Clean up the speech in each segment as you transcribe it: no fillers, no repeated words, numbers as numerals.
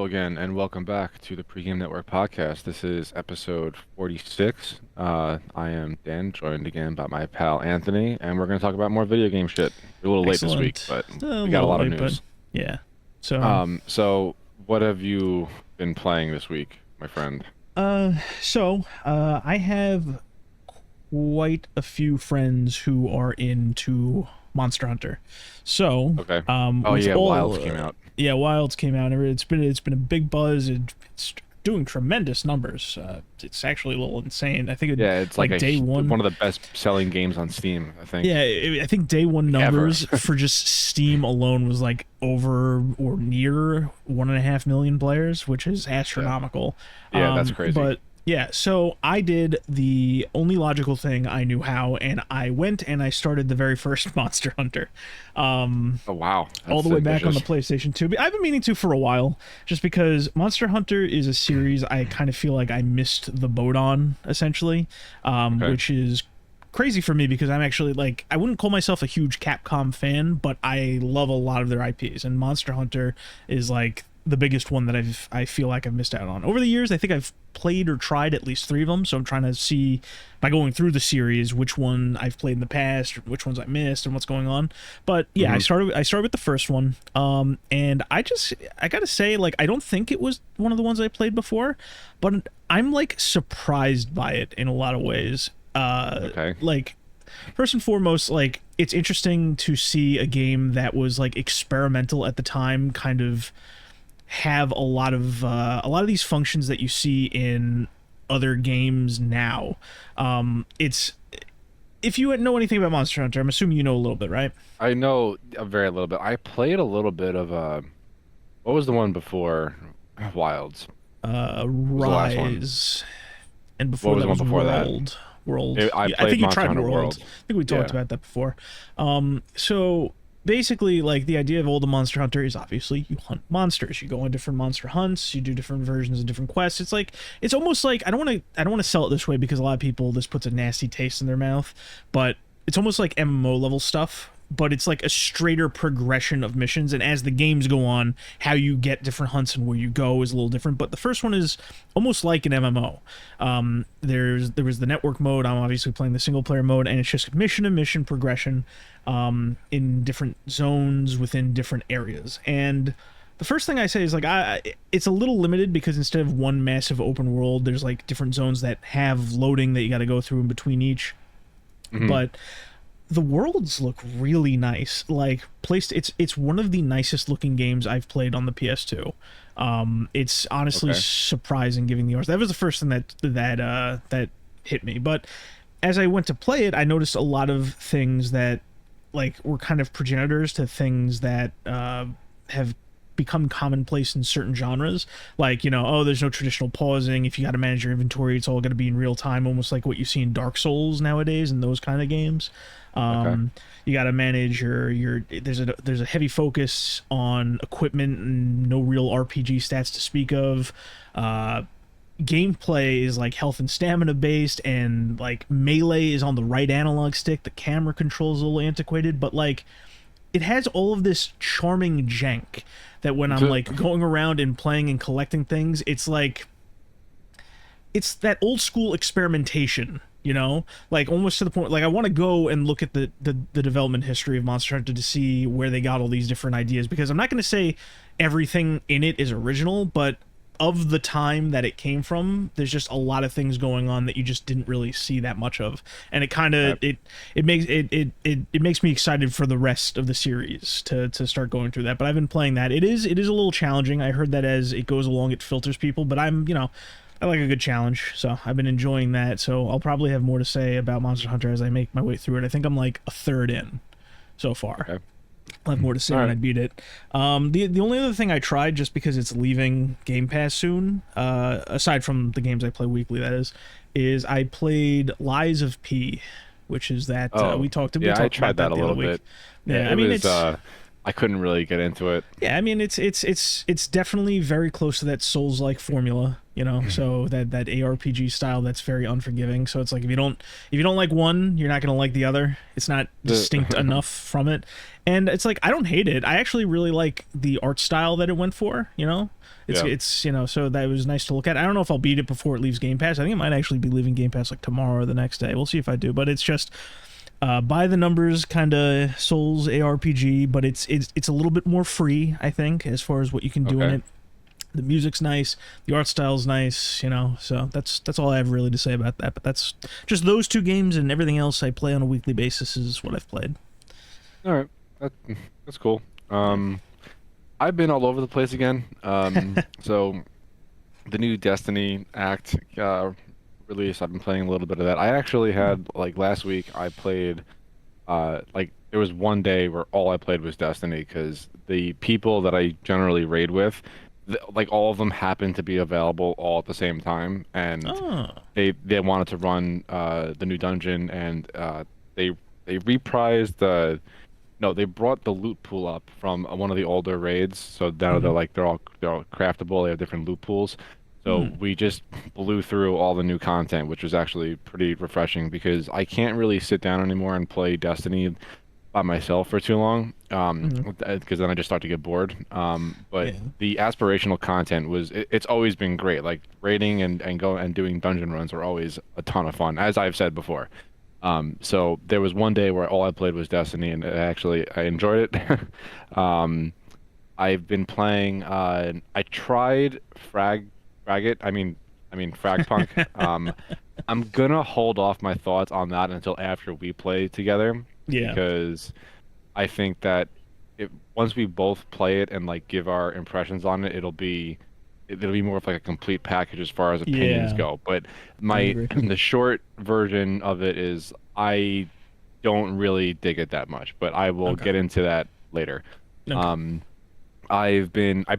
again, and welcome back to the Pregame Network podcast. This is episode 46. I am Dan, joined again by my pal Anthony, and we're going to talk about more video game shit. We're a little late this week, but we got a lot of news. Yeah. So, so what have you been playing this week, my friend? I have quite a few friends who are into Monster Hunter. So, Okay. Wilds came out. Yeah, Wilds came out. It's been a big buzz. It's doing tremendous numbers. It's actually a little insane. I think it's like day one, one of the best selling games on Steam, I think. Yeah, I think day one numbers for just Steam alone was like over or near 1.5 million players, which is astronomical. Yeah, that's crazy. But yeah, so I did the only logical thing I knew how, and I went and I started the very first Monster Hunter. Oh, wow. That's all the way back on the ambitious. PlayStation 2. I've been meaning to for a while, just because Monster Hunter is a series I kind of feel like I missed the boat on, essentially, which is crazy for me because I'm actually, like, I wouldn't call myself a huge Capcom fan, but I love a lot of their IPs, and Monster Hunter is, like, the biggest one that I feel like I've missed out on. Over the years, I think I've played or tried at least 3 of them, so I'm trying to see, by going through the series, which one I've played in the past, or which ones I missed, and what's going on. But yeah, I started with the first one, and I gotta say, like, I don't think it was one of the ones I played before, but I'm, like, surprised by it in a lot of ways. Like, first and foremost, like, it's interesting to see a game that was, like, experimental at the time kind of have a lot of these functions that you see in other games now. It's, if you know anything about Monster Hunter, I'm assuming you know a little bit, right? I know a very little bit. I played a little bit of what was the one before Wilds? Rise. And before What was that the one was before World. that? World. I think played you Monster tried Hunter World. I think we talked about that before. So basically, like, the idea of all the Monster Hunter is obviously you hunt monsters. You go on different monster hunts. You do different versions of different quests. It's like, it's almost like, I don't want to sell it this way because a lot of people, this puts a nasty taste in their mouth, but it's almost like MMO level stuff. But it's like a straighter progression of missions, and as the games go on, how you get different hunts and where you go is a little different. But the first one is almost like an MMO. There was the network mode. I'm obviously playing the single player mode, and it's just mission to mission progression in different zones within different areas. And the first thing I say is, like, it's a little limited because instead of one massive open world, there's like different zones that have loading that you got to go through in between each. But the worlds look really nice. Like, it's one of the nicest looking games I've played on the PS2. It's honestly surprising given the art. That was the first thing that hit me. But as I went to play it, I noticed a lot of things that, like, were kind of progenitors to things that have become commonplace in certain genres. Like, you know, there's no traditional pausing. If you got to manage your inventory, it's all going to be in real time, almost like what you see in Dark Souls nowadays and those kind of games. You got to manage your there's a heavy focus on equipment and no real RPG stats to speak of. Gameplay is like health and stamina based, and like melee is on the right analog stick. The camera controls a little antiquated, but like it has all of this charming jank that when I'm like going around and playing and collecting things, it's like, it's that old school experimentation, you know, like almost to the point, like I want to go and look at the development history of Monster Hunter to see where they got all these different ideas, because I'm not going to say everything in it is original, but of the time that it came from, there's just a lot of things going on that you just didn't really see that much of, and it kind of it makes me excited for the rest of the series to start going through that. But I've been playing that. It is a little challenging. I heard that as it goes along, it filters people, but I'm, you know, I like a good challenge, so I've been enjoying that. So I'll probably have more to say about Monster Hunter as I make my way through it. I think I'm like a third in so far. I'll have more to say when I beat it. The only other thing I tried, just because it's leaving Game Pass soon, aside from the games I play weekly, that is I played Lies of P, which is that we talked about I tried that a little bit. Yeah, I mean, it's I couldn't really get into it. Yeah, I mean it's definitely very close to that Souls-like formula, you know. So that ARPG style that's very unforgiving. So it's like if you don't like one, you're not gonna like the other. It's not distinct enough from it, and it's like I don't hate it. I actually really like the art style that it went for. You know, Yeah. it's you know, so that was nice to look at. I don't know if I'll beat it before it leaves Game Pass. I think it might actually be leaving Game Pass like tomorrow or the next day. We'll see if I do, but it's just by the numbers kind of Souls ARPG, but it's a little bit more free, I think, as far as what you can do in Okay. it. The music's nice, the art style's nice, you know. So that's all I have really to say about that. But that's just those two games, and everything else I play on a weekly basis is what I've played. All right. That, that's cool. Yeah. I've been all over the place again. So the new Destiny Act release, I've been playing a little bit of that. I actually had like last week I played like there was one day where all I played was Destiny because the people that I generally raid with, like all of them happened to be available all at the same time, and Oh. they wanted to run the new dungeon, and they they reprised the no, they brought the loot pool up from one of the older raids, so now Mm-hmm. they're all craftable. They have different loot pools. So Mm. we just blew through all the new content, which was actually pretty refreshing because I can't really sit down anymore and play Destiny by myself for too long, Mm-hmm. because then I just start to get bored. But Yeah. the aspirational content it's always been great. Like raiding and go and doing dungeon runs are always a ton of fun, as I've said before. So there was one day where all I played was Destiny, and I enjoyed it. Um, I've been playing. I tried Fragit. I mean Fragpunk. I'm gonna hold off my thoughts on that until after we play together, Yeah. because I think that once we both play it and like give our impressions on it, it'll be more of like a complete package as far as opinions Yeah. go. But I my agree. the short version of it is I don't really dig it that much, but I will Okay. get into that later. Okay. Um, I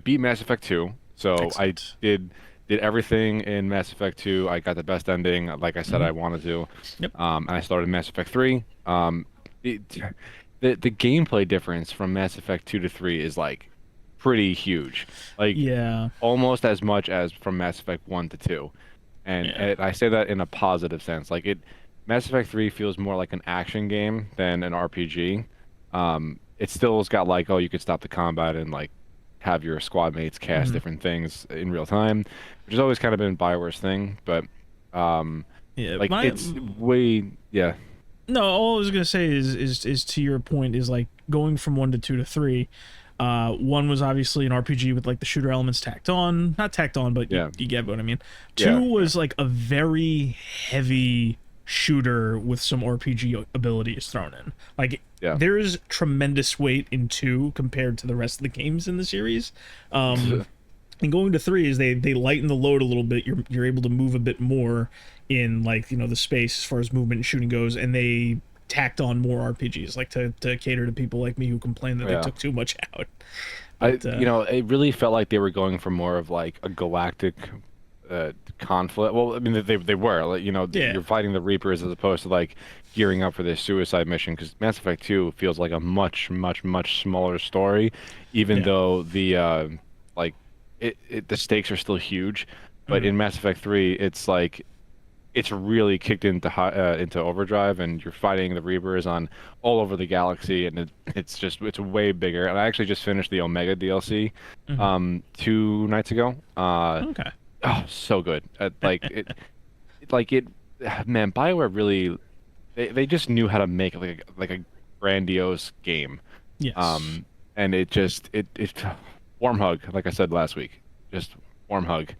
beat Mass Effect 2, so I Excellent. did everything in Mass Effect 2. I got the best ending, like I said Mm-hmm. I wanted to. Yep. And I started Mass Effect 3. It, the gameplay difference from Mass Effect 2 to 3 is like pretty huge. Like Yeah. almost as much as from Mass Effect 1 to 2. Yeah. And I say that in a positive sense. Mass Effect 3 feels more like an action game than an RPG. It still's got like, oh, you could stop the combat and like have your squad mates cast Mm-hmm. different things in real time, which has always kind of been Bioware's thing. But um, Yeah. like My it's way, yeah, No, all I was gonna say is to your point is like going from one to two to three. One was obviously an RPG with like the shooter elements tacked on, not tacked on, but yeah, you get what I mean. Two yeah, yeah, was like a very heavy shooter with some RPG abilities thrown in. Like yeah. there is tremendous weight in two compared to the rest of the games in the series. And going to three is they lighten the load a little bit. You're able to move a bit more in like the space as far as movement and shooting goes, and they tacked on more RPGs like to cater to people like me who complain that they Yeah. took too much out. But It really felt like they were going for more of like a galactic conflict. Well, I mean, they were, like, yeah, you're fighting the Reapers as opposed to like gearing up for this suicide mission. Because Mass Effect 2 feels like a much, much, much smaller story, even yeah, though like the stakes are still huge. But mm, in Mass Effect 3, it's like it's really kicked into overdrive, and you're fighting the Reapers on all over the galaxy, and it's way bigger. And I actually just finished the Omega DLC mm, 2 nights ago. okay, Oh, so good. Like it, man. BioWare really, they just knew how to make like a grandiose game. yes, Um, and it warm hug, like I said last week, just warm hug.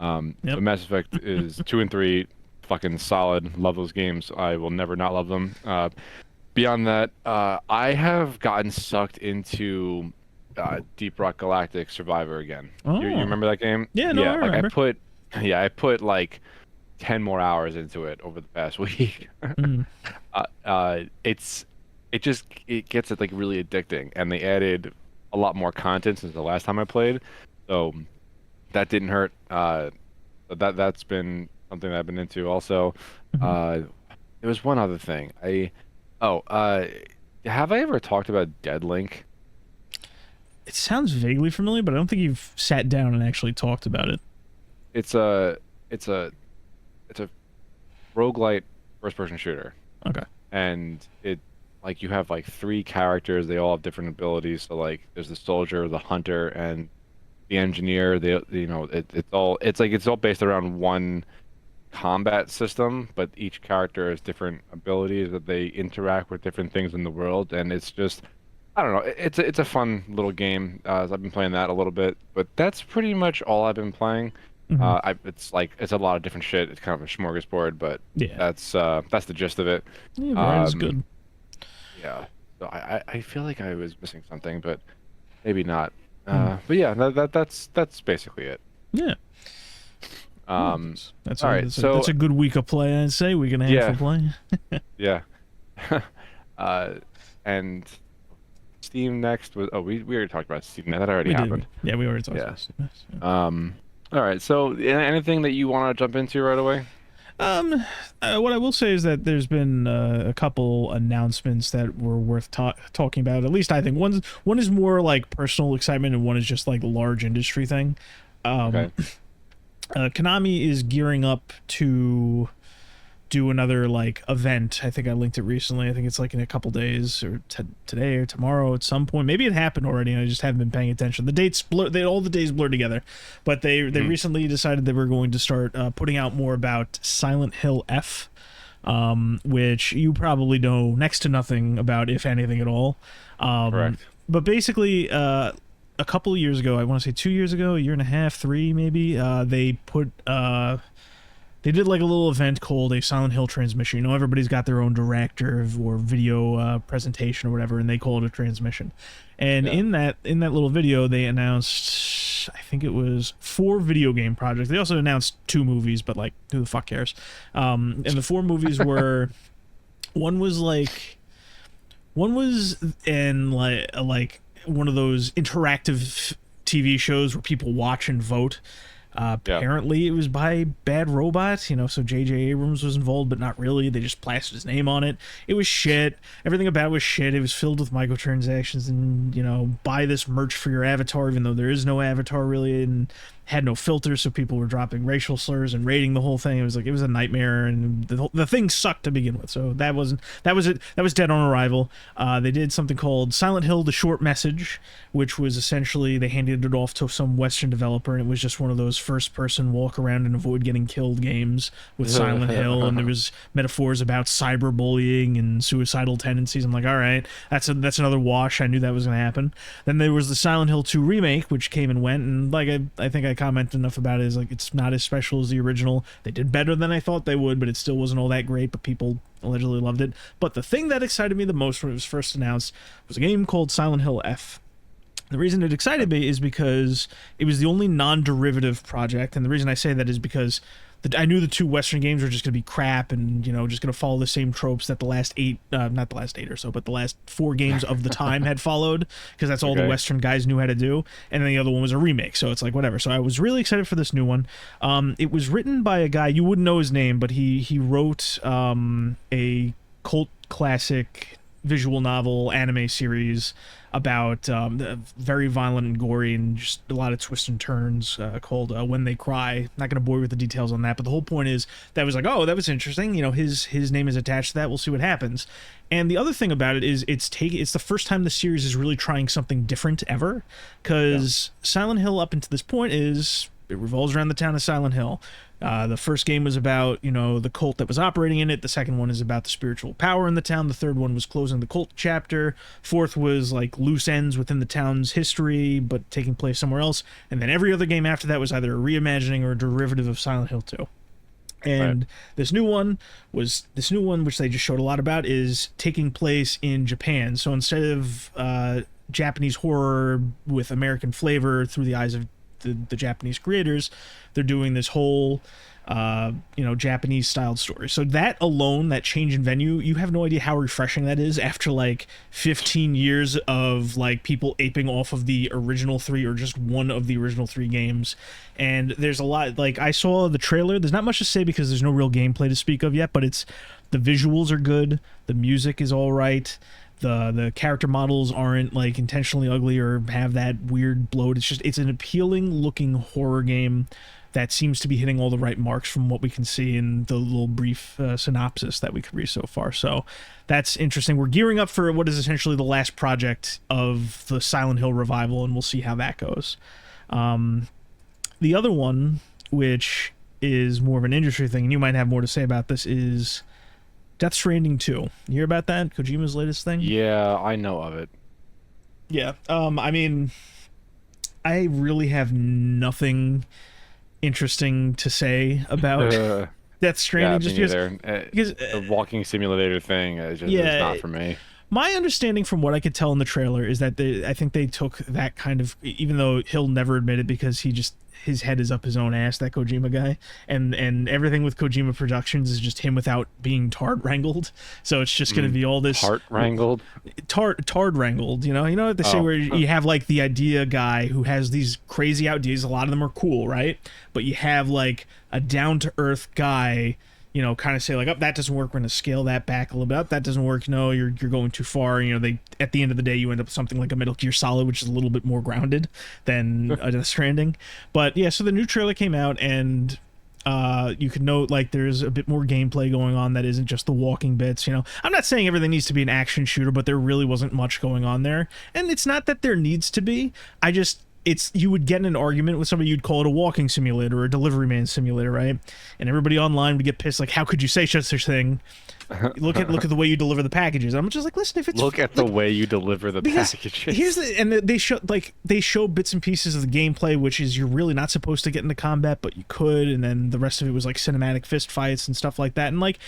So yep, Mass Effect is 2 and 3, fucking solid. Love those games. I will never not love them. Beyond that, I have gotten sucked into Deep Rock Galactic Survivor again. You oh, remember that game? yeah, no, I Yeah, like remember. I put like 10 more hours into it over the past week. Mm, It gets it like really addicting, and they added a lot more content since the last time I played, so that didn't hurt. But that's been something that I've been into also. mhm. Uh, there was one other thing. Oh, have I ever talked about Dead Link? It sounds vaguely familiar, but I don't think you've sat down and actually talked about it. It's a it's a it's a roguelite first-person shooter, Okay. and it like you have like three characters. They all have different abilities. So like there's the soldier, the hunter, and the engineer. It's all based around one combat system, but each character has different abilities that they interact with different things in the world, and it's just I don't know. It's a fun little game. I've been playing that a little bit, but that's pretty much all I've been playing. Hmm. It's a lot of different shit. It's kind of a smorgasbord, but Yeah. that's the gist of it. Yeah, Vario's Um, good. yeah. So I feel like I was missing something, but maybe not. Hmm. But yeah, that's basically it. Yeah. Um, That's all a, right. that's, a, So that's a good week of play, I'd say. Week and a half yeah, of play. yeah. uh, and Steam Next was we already talked about Steam Next. That already We did. happened. Yeah, we already talked Yeah. about this. Yeah. All right. So anything that you want to jump into right away? What I will say is that there's been a couple announcements that were worth talking about. At least I think one is more like personal excitement, and one is just like a large industry thing. Okay. Konami is gearing up to do another like event. I think I linked it recently. I think it's like in a couple days or today or tomorrow at some point. Maybe it happened already and I just haven't been paying attention. The dates all the days blur together. But they recently decided they were going to start putting out more about Silent Hill F, which you probably know next to nothing about, if anything at all. Correct. But basically, a couple of years ago, I want to say 2 years ago, a year and a half, three maybe, they did like a little event called a Silent Hill transmission. You know, everybody's got their own director or video presentation or whatever, and they call it a transmission. And Yeah. in that little video, they announced, I think it was 4 video game projects. They also announced 2 movies, but like, who the fuck cares? And the 4 movies were, one was in like one of those interactive TV shows where people watch and vote. Apparently it was by Bad Robot, you know, so J.J. Abrams was involved, but not really. They just plastered his name on it. It was shit. Everything about it was shit. It was filled with microtransactions and, you know, buy this merch for your avatar, even though there is no avatar really, and had no filters, so people were dropping racial slurs and rating the whole thing. It was a nightmare, and the thing sucked to begin with. So that was it. That was dead on arrival. They did something called Silent Hill: The Short Message, which was essentially they handed it off to some Western developer, and it was just one of those first-person walk around and avoid getting killed games with Silent Hill, and there was metaphors about cyberbullying and suicidal tendencies. I'm like, all right, that's another wash. I knew that was going to happen. Then there was the Silent Hill 2 remake, which came and went, and like I think I commented enough about it, is like it's not as special as the original. They did better than I thought they would, but it still wasn't all that great, but people allegedly loved it. But the thing that excited me the most when it was first announced was a game called Silent Hill F. The reason it excited me is because it was the only non-derivative project, and the reason I say that is because I knew the 2 Western games were just going to be crap and, you know, just going to follow the same tropes that the last 8, not the last 8 or so, but the last 4 games of the time had followed, because that's all the Western guys knew how to do, and then the other one was a remake, so it's like, whatever. So I was really excited for this new one. It was written by a guy, you wouldn't know his name, but he wrote a cult classic visual novel anime series about very violent and gory and just a lot of twists and turns called When They Cry. Not going to bore you with the details on that, but the whole point is that was like, oh, that was interesting. You know, his name is attached to that. We'll see what happens. And the other thing about it is it's the first time the series is really trying something different ever, because Silent Hill up until this point it revolves around the town of Silent Hill. The first game was about, you know, the cult that was operating in it. The second one is about the spiritual power in the town. The third one was closing the cult chapter. Fourth was like loose ends within the town's history, but taking place somewhere else. And then every other game after that was either a reimagining or a derivative of Silent Hill 2. And this new one, which they just showed a lot about, is taking place in Japan. So instead of Japanese horror with American flavor through the eyes of the Japanese creators, they're doing this whole Japanese styled story. So that alone, that change in venue, you have no idea how refreshing that is after like 15 years of like people aping off of the original 3 or just one of the original 3 games. And there's a lot, like I saw the trailer, there's not much to say because there's no real gameplay to speak of yet, but the visuals are good, the music is all right. The character models aren't like intentionally ugly or have that weird bloat. It's an appealing looking horror game that seems to be hitting all the right marks from what we can see in the little brief synopsis that we could read so far. So that's interesting. We're gearing up for what is essentially the last project of the Silent Hill revival, and we'll see how that goes. The other one, which is more of an industry thing, and you might have more to say about this, is Death Stranding 2. You hear about that? Kojima's latest thing? Yeah, I know of it. Yeah. I mean, I really have nothing interesting to say about Death Stranding, just because the walking simulator thing is not for me. My understanding from what I could tell in the trailer is that I think they took that kind of, even though he'll never admit it because his head is up his own ass, that Kojima guy, and everything with Kojima Productions is just him without being tard wrangled. So it's just going to be all this tard wrangled, you know what they say, where you have like the idea guy who has these crazy ideas. A lot of them are cool, right? But you have like a down to earth guy, you know, kind of say like, oh, that doesn't work, we're going to scale that back a little bit. That doesn't work, no, you're going too far. You know, they, at the end of the day, you end up with something like a Metal Gear Solid, which is a little bit more grounded than Death Stranding. But yeah, so the new trailer came out, and you could note like there's a bit more gameplay going on that isn't just the walking bits. You know, I'm not saying everything needs to be an action shooter, but there really wasn't much going on there. And it's not that there needs to be. You would get in an argument with somebody, you'd call it a walking simulator or a delivery man simulator, right? And everybody online would get pissed, like, how could you say such a thing? Look at the way you deliver the packages. I'm just like, listen, if it's the way you deliver the packages. They show bits and pieces of the gameplay, which is you're really not supposed to get into combat, but you could, and then the rest of it was like cinematic fist fights and stuff like that. And like,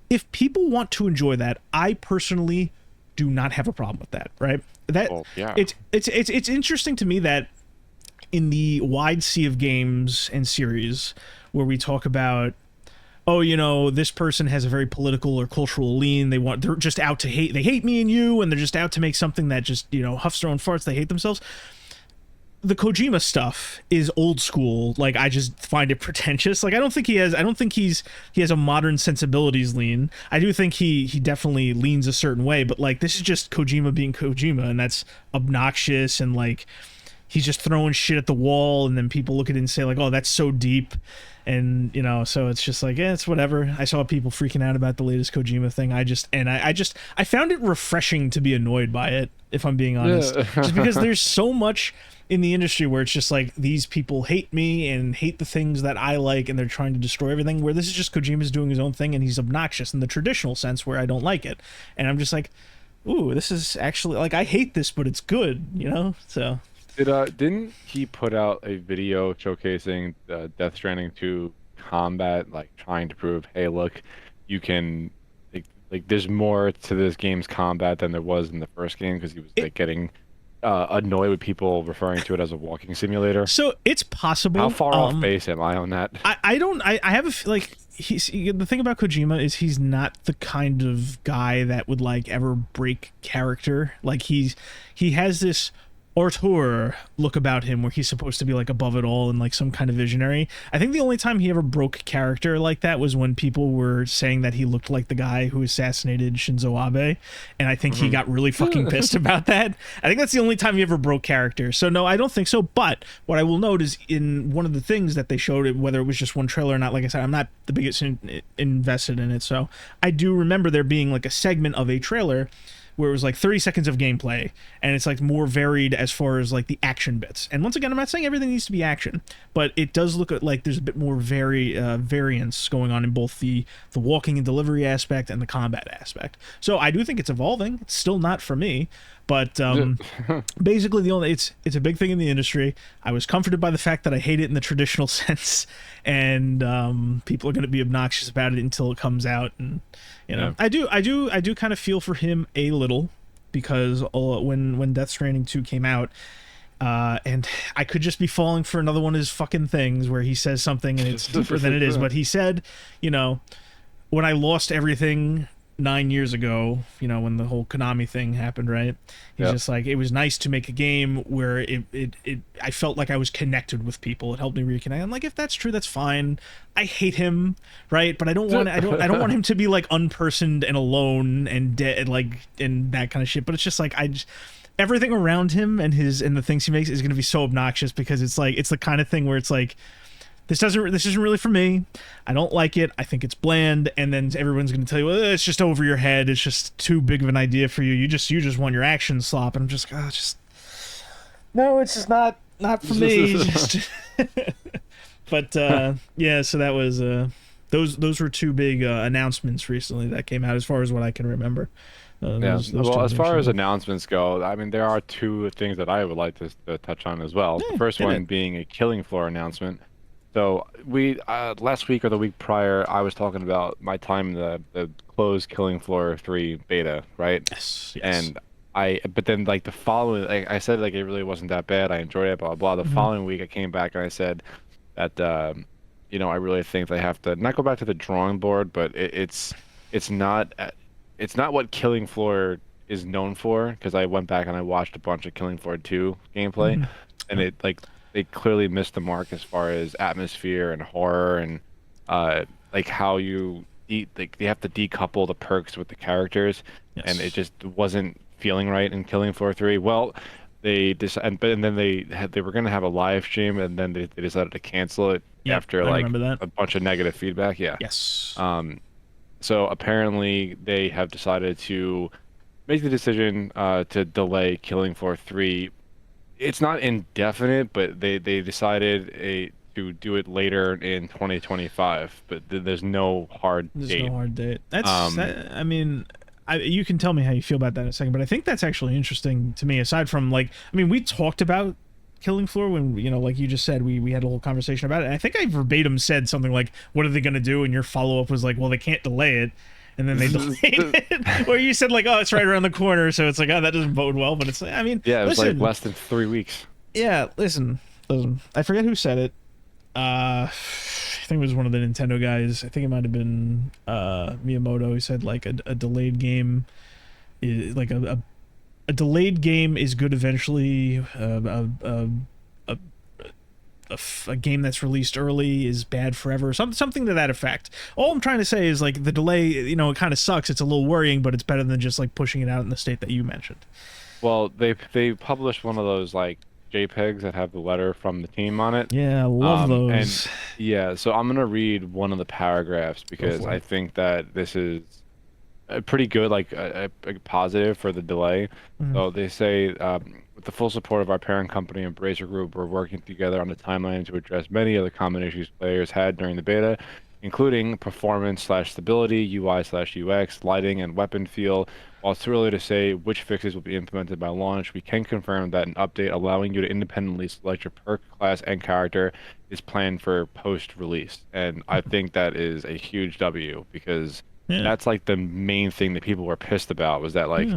if people want to enjoy that, I personally do not have a problem with that, right? It's interesting to me that in the wide sea of games and series where we talk about, oh, you know, this person has a very political or cultural lean, they're just out to hate, they hate me and you, and they're just out to make something that just, you know, huffs their own farts, they hate themselves. The Kojima stuff is old school. Like, I just find it pretentious. Like, I don't think he has a modern sensibilities lean. I do think he definitely leans a certain way, but like, this is just Kojima being Kojima, and that's obnoxious, and like, he's just throwing shit at the wall, and then people look at it and say like, oh, that's so deep. And, you know, so it's just like, yeah, it's whatever. I saw people freaking out about the latest Kojima thing. I found it refreshing to be annoyed by it, if I'm being honest. Yeah. Just because there's so much in the industry where it's just like, these people hate me and hate the things that I like, and they're trying to destroy everything, where this is just Kojima's doing his own thing, and he's obnoxious in the traditional sense where I don't like it. And I'm just like, ooh, this is actually, like, I hate this, but it's good, you know? So... Didn't he put out a video showcasing Death Stranding 2 combat, like trying to prove, hey, look, you can, like there's more to this game's combat than there was in the first game, because he was like getting annoyed with people referring to it as a walking simulator. So it's possible. How far off base am I on that? I have the thing about Kojima is he's not the kind of guy that would like ever break character. Like he has this auteur look about him where he's supposed to be like above it all and like some kind of visionary. I think the only time he ever broke character like that was when people were saying that he looked like the guy who assassinated Shinzo Abe, and I think he got really fucking pissed about that. I think that's the only time he ever broke character. So no, I don't think so. But what I will note is in one of the things that they showed, whether it was just one trailer or not, like I said, I'm not the biggest invested in it, so I do remember there being like a segment of a trailer where it was like 30 seconds of gameplay, and it's like more varied as far as like the action bits. And once again, I'm not saying everything needs to be action, but it does look at like there's a bit more variance going on in both the walking and delivery aspect and the combat aspect. So I do think it's evolving. It's still not for me, but basically it's a big thing in the industry. I was comforted by the fact that I hate it in the traditional sense, and people are going to be obnoxious about it until it comes out. And you know, yeah. I do kind of feel for him a little, because when Death Stranding 2 came out, and I could just be falling for another one of his fucking things where he says something and it's deeper than it is, but he said, you know, when I lost everything 9 years ago, when the whole Konami thing happened, right? He's just like, it was nice to make a game where I felt like I was connected with people. It helped me reconnect. I'm like, if that's true, that's fine. I hate him, right? But I don't want him to be like unpersoned and alone and dead, and that kind of shit. But it's just like everything around him and the things he makes is going to be so obnoxious, because it's the kind of thing where it's like, this isn't really for me. I don't like it. I think it's bland. And then everyone's going to tell you, well, it's just over your head. It's just too big of an idea for you. You just want your action slop. And I'm just, no, it's just not for me. But yeah, so that was those were two big announcements recently that came out, as far as what I can remember. Those well, as far as announcements go, I mean, there are two things that I would like to touch on as well. The first one being a Killing Floor announcement. So we last week or the week prior, I was talking about my time in the closed Killing Floor 3 beta, right? Yes. And but then like the following, like I said, like it really wasn't that bad. I enjoyed it, blah blah blah. The following week, I came back and I said that I really think they have to not go back to the drawing board, but it's not what Killing Floor is known for, because I went back and I watched a bunch of Killing Floor 2 gameplay, and it like. They clearly missed the mark as far as atmosphere and horror and like how you you have to decouple the perks with the characters, and it just wasn't feeling right in Killing Floor 3. Well, they decided, and then they were gonna have a live stream, and then they decided to cancel it after like a bunch of negative feedback. Yeah. Yes. So apparently they have decided to make the decision to delay Killing Floor 3. It's not indefinite, but they decided to do it later in 2025. But there's no hard date. There's no hard date. I mean, you can tell me how you feel about that in a second, but I think that's actually interesting to me. Aside from we talked about Killing Floor when like you just said, we had a whole conversation about it. And I think I verbatim said something like, "What are they going to do?" And your follow up was like, "Well, they can't delay it." And then they delayed it. Or you said like, "Oh, it's right around the corner," so it's like, "Oh, that doesn't bode well." But it's I mean, yeah, it was like less than 3 weeks. Yeah, listen. I forget who said it. I think it was one of the Nintendo guys. I think it might have been Miyamoto. He said like a delayed game is like a delayed game is good eventually. A game that's released early is bad forever. Something to that effect. All I'm trying to say is like the delay, it kind of sucks. It's a little worrying, but it's better than just like pushing it out in the state that you mentioned. Well, they published one of those like JPEGs that have the letter from the team on it. Yeah, I love those. And yeah, so I'm gonna read one of the paragraphs because I think that this is a pretty good, like a positive for the delay. So they say, with the full support of our parent company, Embracer Group, we're working together on a timeline to address many of the common issues players had during the beta, including performance/stability, UI/UX, lighting, and weapon feel. While it's too early to say which fixes will be implemented by launch, we can confirm that an update allowing you to independently select your perk, class, and character is planned for post-release. And I think that is a huge W, because that's like the main thing that people were pissed about, was that like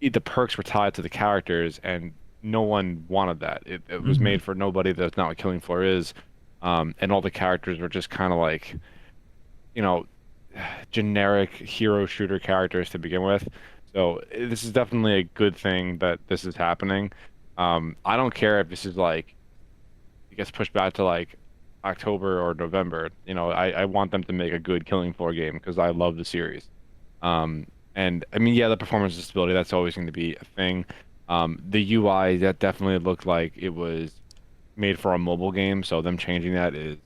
the perks were tied to the characters, and no one wanted that. It was made for nobody. That's not what Killing Floor is. And all the characters were just kind of like, generic hero shooter characters to begin with. So this is definitely a good thing that this is happening. I don't care if this is like, it gets pushed back to like October or November. I want them to make a good Killing Floor game, because I love the series. And I mean, yeah, the performance and stability, that's always going to be a thing. The UI, that definitely looked like it was made for a mobile game, so them changing that is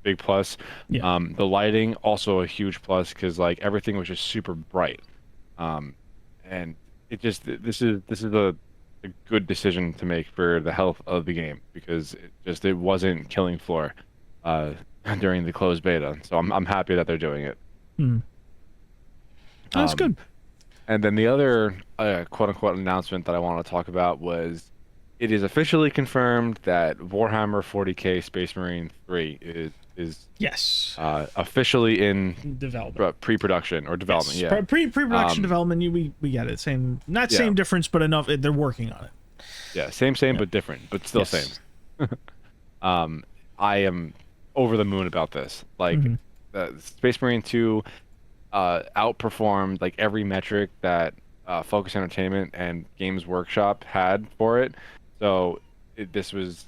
big plus. The lighting, also a huge plus, because like everything was just super bright. And it just, this is a good decision to make for the health of the game, because it wasn't Killing Floor during the closed beta. So I'm happy that they're doing it. That's good. And then the other quote-unquote announcement that I want to talk about was, it is officially confirmed that Warhammer 40K Space Marine 3 is officially in development, pre-production or development. Yes. Pre-production development. We get it. Same difference, but enough. They're working on it. Yeah, same, but different, but still same. I am over the moon about this. Like, Space Marine 2. outperformed like every metric that Focus Entertainment and Games Workshop had for it. So this was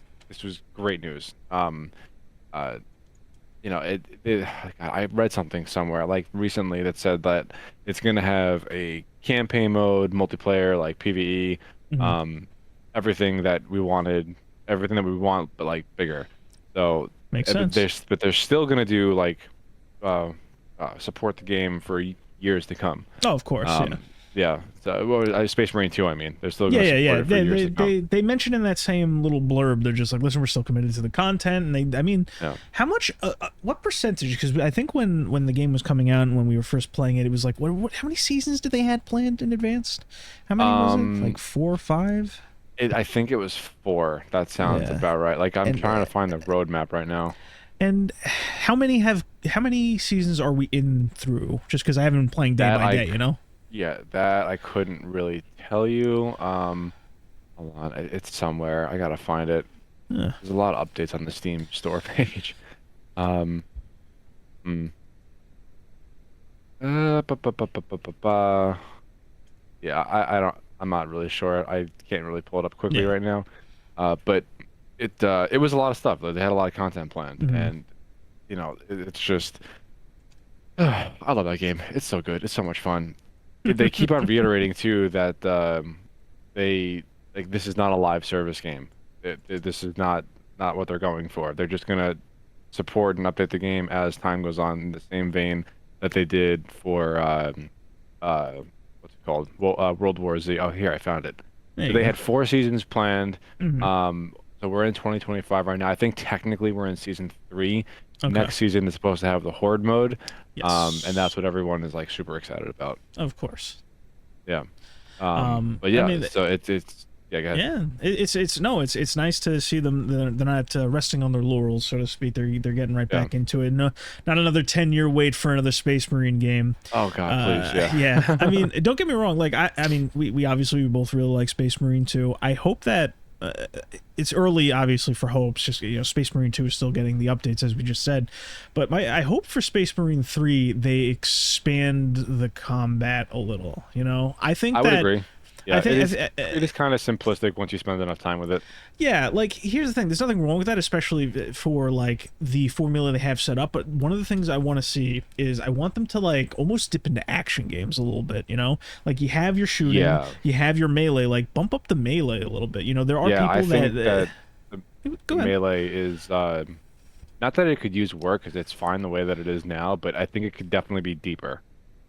great news. Uh, I read something somewhere like recently that said that it's gonna have a campaign mode, multiplayer, like PvE, Mhm. um, everything that we wanted, everything that we want, but like bigger. So, Makes sense. but they're still gonna do like uh, support the game for years to come. Oh, of course, yeah. Yeah. So, well, Space Marine 2, I mean, they're still Yeah, gonna yeah, support yeah. it for years to come. They mentioned in that same little blurb, they're just like, listen, we're still committed to the content, and I mean, Yeah. how much, what percentage? Because I think when the game was coming out and when we were first playing it, it was like, how many seasons did they had planned in advance? How many was it? Like Um, 4 or 5? I think it was 4. That sounds Yeah, about right. Like I'm and trying to find the roadmap right now. how many seasons are we in through? Just because I haven't been playing day That by I, day, c- you know? yeah, that I couldn't really tell you. Hold on, it's somewhere. I gotta find it. Yeah. There's a lot of updates on the Steam store page. Um, hmm. Yeah, I don't. I'm not really sure. I can't really pull it up quickly Yeah. right now. But it was a lot of stuff. They had a lot of content planned, Mhm. and it's just I love that game. It's so good. It's so much fun. They keep on reiterating too that they like this is not a live service game. This is not what they're going for. They're just gonna support and update the game as time goes on in the same vein that they did for uh, what's it called? Well, World War Z. Oh, here I found it. There So you they go. had 4 seasons planned. Mhm. So we're in 2025 right now. I think technically we're in season 3. Okay. Next season is supposed to have the Horde mode, and that's Yes. what everyone is like super excited about. Of course. Yeah. But I yeah, mean, so it's yeah, go ahead. yeah, it's nice to see them. They're not resting on their laurels, so to speak. They're getting right Yeah. back into it. No, not another 10-year wait for another Space Marine game. Oh God, please, Yeah. I yeah. mean, don't get me wrong. Like I mean, we obviously we both really like Space Marine 2. I hope that. It's early, obviously, for hopes. Just Space Marine 2 is still getting the updates, as we just said. But I hope for Space Marine 3 they expand the combat a little. I think I would that agree. I Yeah, think it is kind of simplistic once you spend enough time with it. yeah, like here's the thing. There's nothing wrong with that, especially for like the formula they have set up. But one of the things I want to see is I want them to like almost dip into action games a little bit. Like you have your shooting, Yeah. you have your melee. Like bump up the melee a little bit. There are Yeah, I people think that. that the Go ahead. melee is not that it could use work because it's fine the way that it is now, but I think it could definitely be deeper.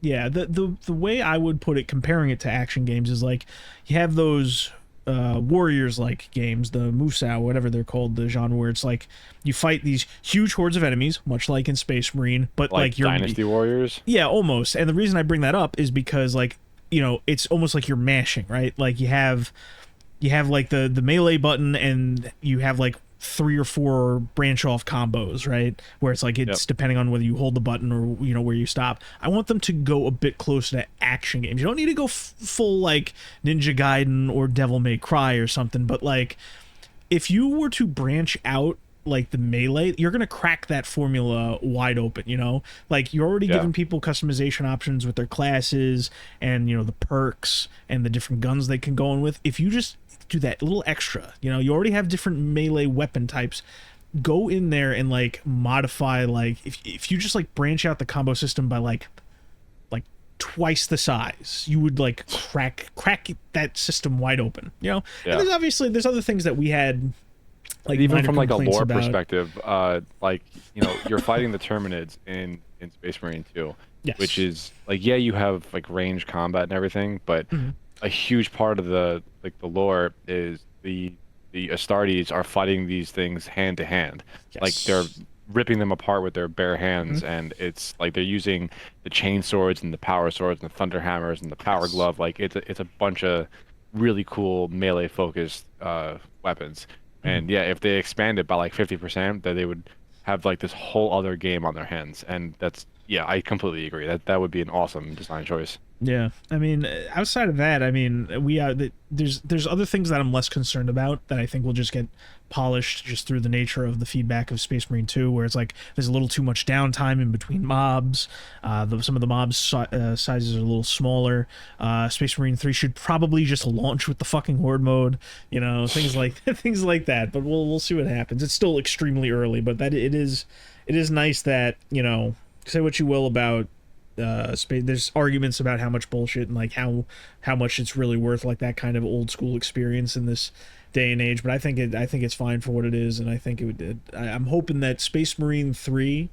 Yeah, the way I would put it, comparing it to action games, is like you have those warriors like games, the Musou, whatever they're called, the genre where it's like you fight these huge hordes of enemies, much like in Space Marine, but Like like you're Dynasty Warriors. yeah, almost. And the reason I bring that up is because like it's almost like you're mashing, right? Like you have like the melee button and you have like 3 or 4 branch off combos, right? Where it's like Yep. it's depending on whether you hold the button or where you stop. I want them to go a bit closer to action games. You don't need to go full like Ninja Gaiden or Devil May Cry or something, but like if you were to branch out like the melee, you're gonna crack that formula wide open. Like you're already Yeah. giving people customization options with their classes and the perks and the different guns they can go in with. If you just do that little extra, you already have different melee weapon types. Go in there and like modify, like if you just like branch out the combo system by like twice the size, you would like crack that system wide open. And Yeah. there's other things that we had like Even minor from like a complaints lore about. perspective, like you're fighting the Terminids in Space Marine 2, which Yes. is like yeah, you have like range combat and everything, but Mhm. a huge part of the lore is the Astartes are fighting these things hand to hand. Like they're Yes. ripping them apart with their bare Mhm. hands, and it's like they're using the chain swords and the power swords and the thunder hammers and the power Yes. glove. Like it's a bunch of really cool melee focused weapons. Mhm. And yeah, if they expand it by like 50%, then they would have like this whole other game on their hands, and that's yeah, I completely agree. That would be an awesome design choice. Yeah, I mean, outside of that, I mean, there's other things that I'm less concerned about that I think will just get polished just through the nature of the feedback of Space Marine 2, where it's like there's a little too much downtime in between mobs. Some of the mobs sizes are a little smaller. Space Marine 3 should probably just launch with the fucking Horde mode, things like things like that. But we'll see what happens. It's still extremely early, but that it is nice that say what you will about space. There's arguments about how much bullshit and like how much it's really worth, like that kind of old school experience in this day and age. But I think it's fine for what it is, and I think I'm hoping that Space Marine 3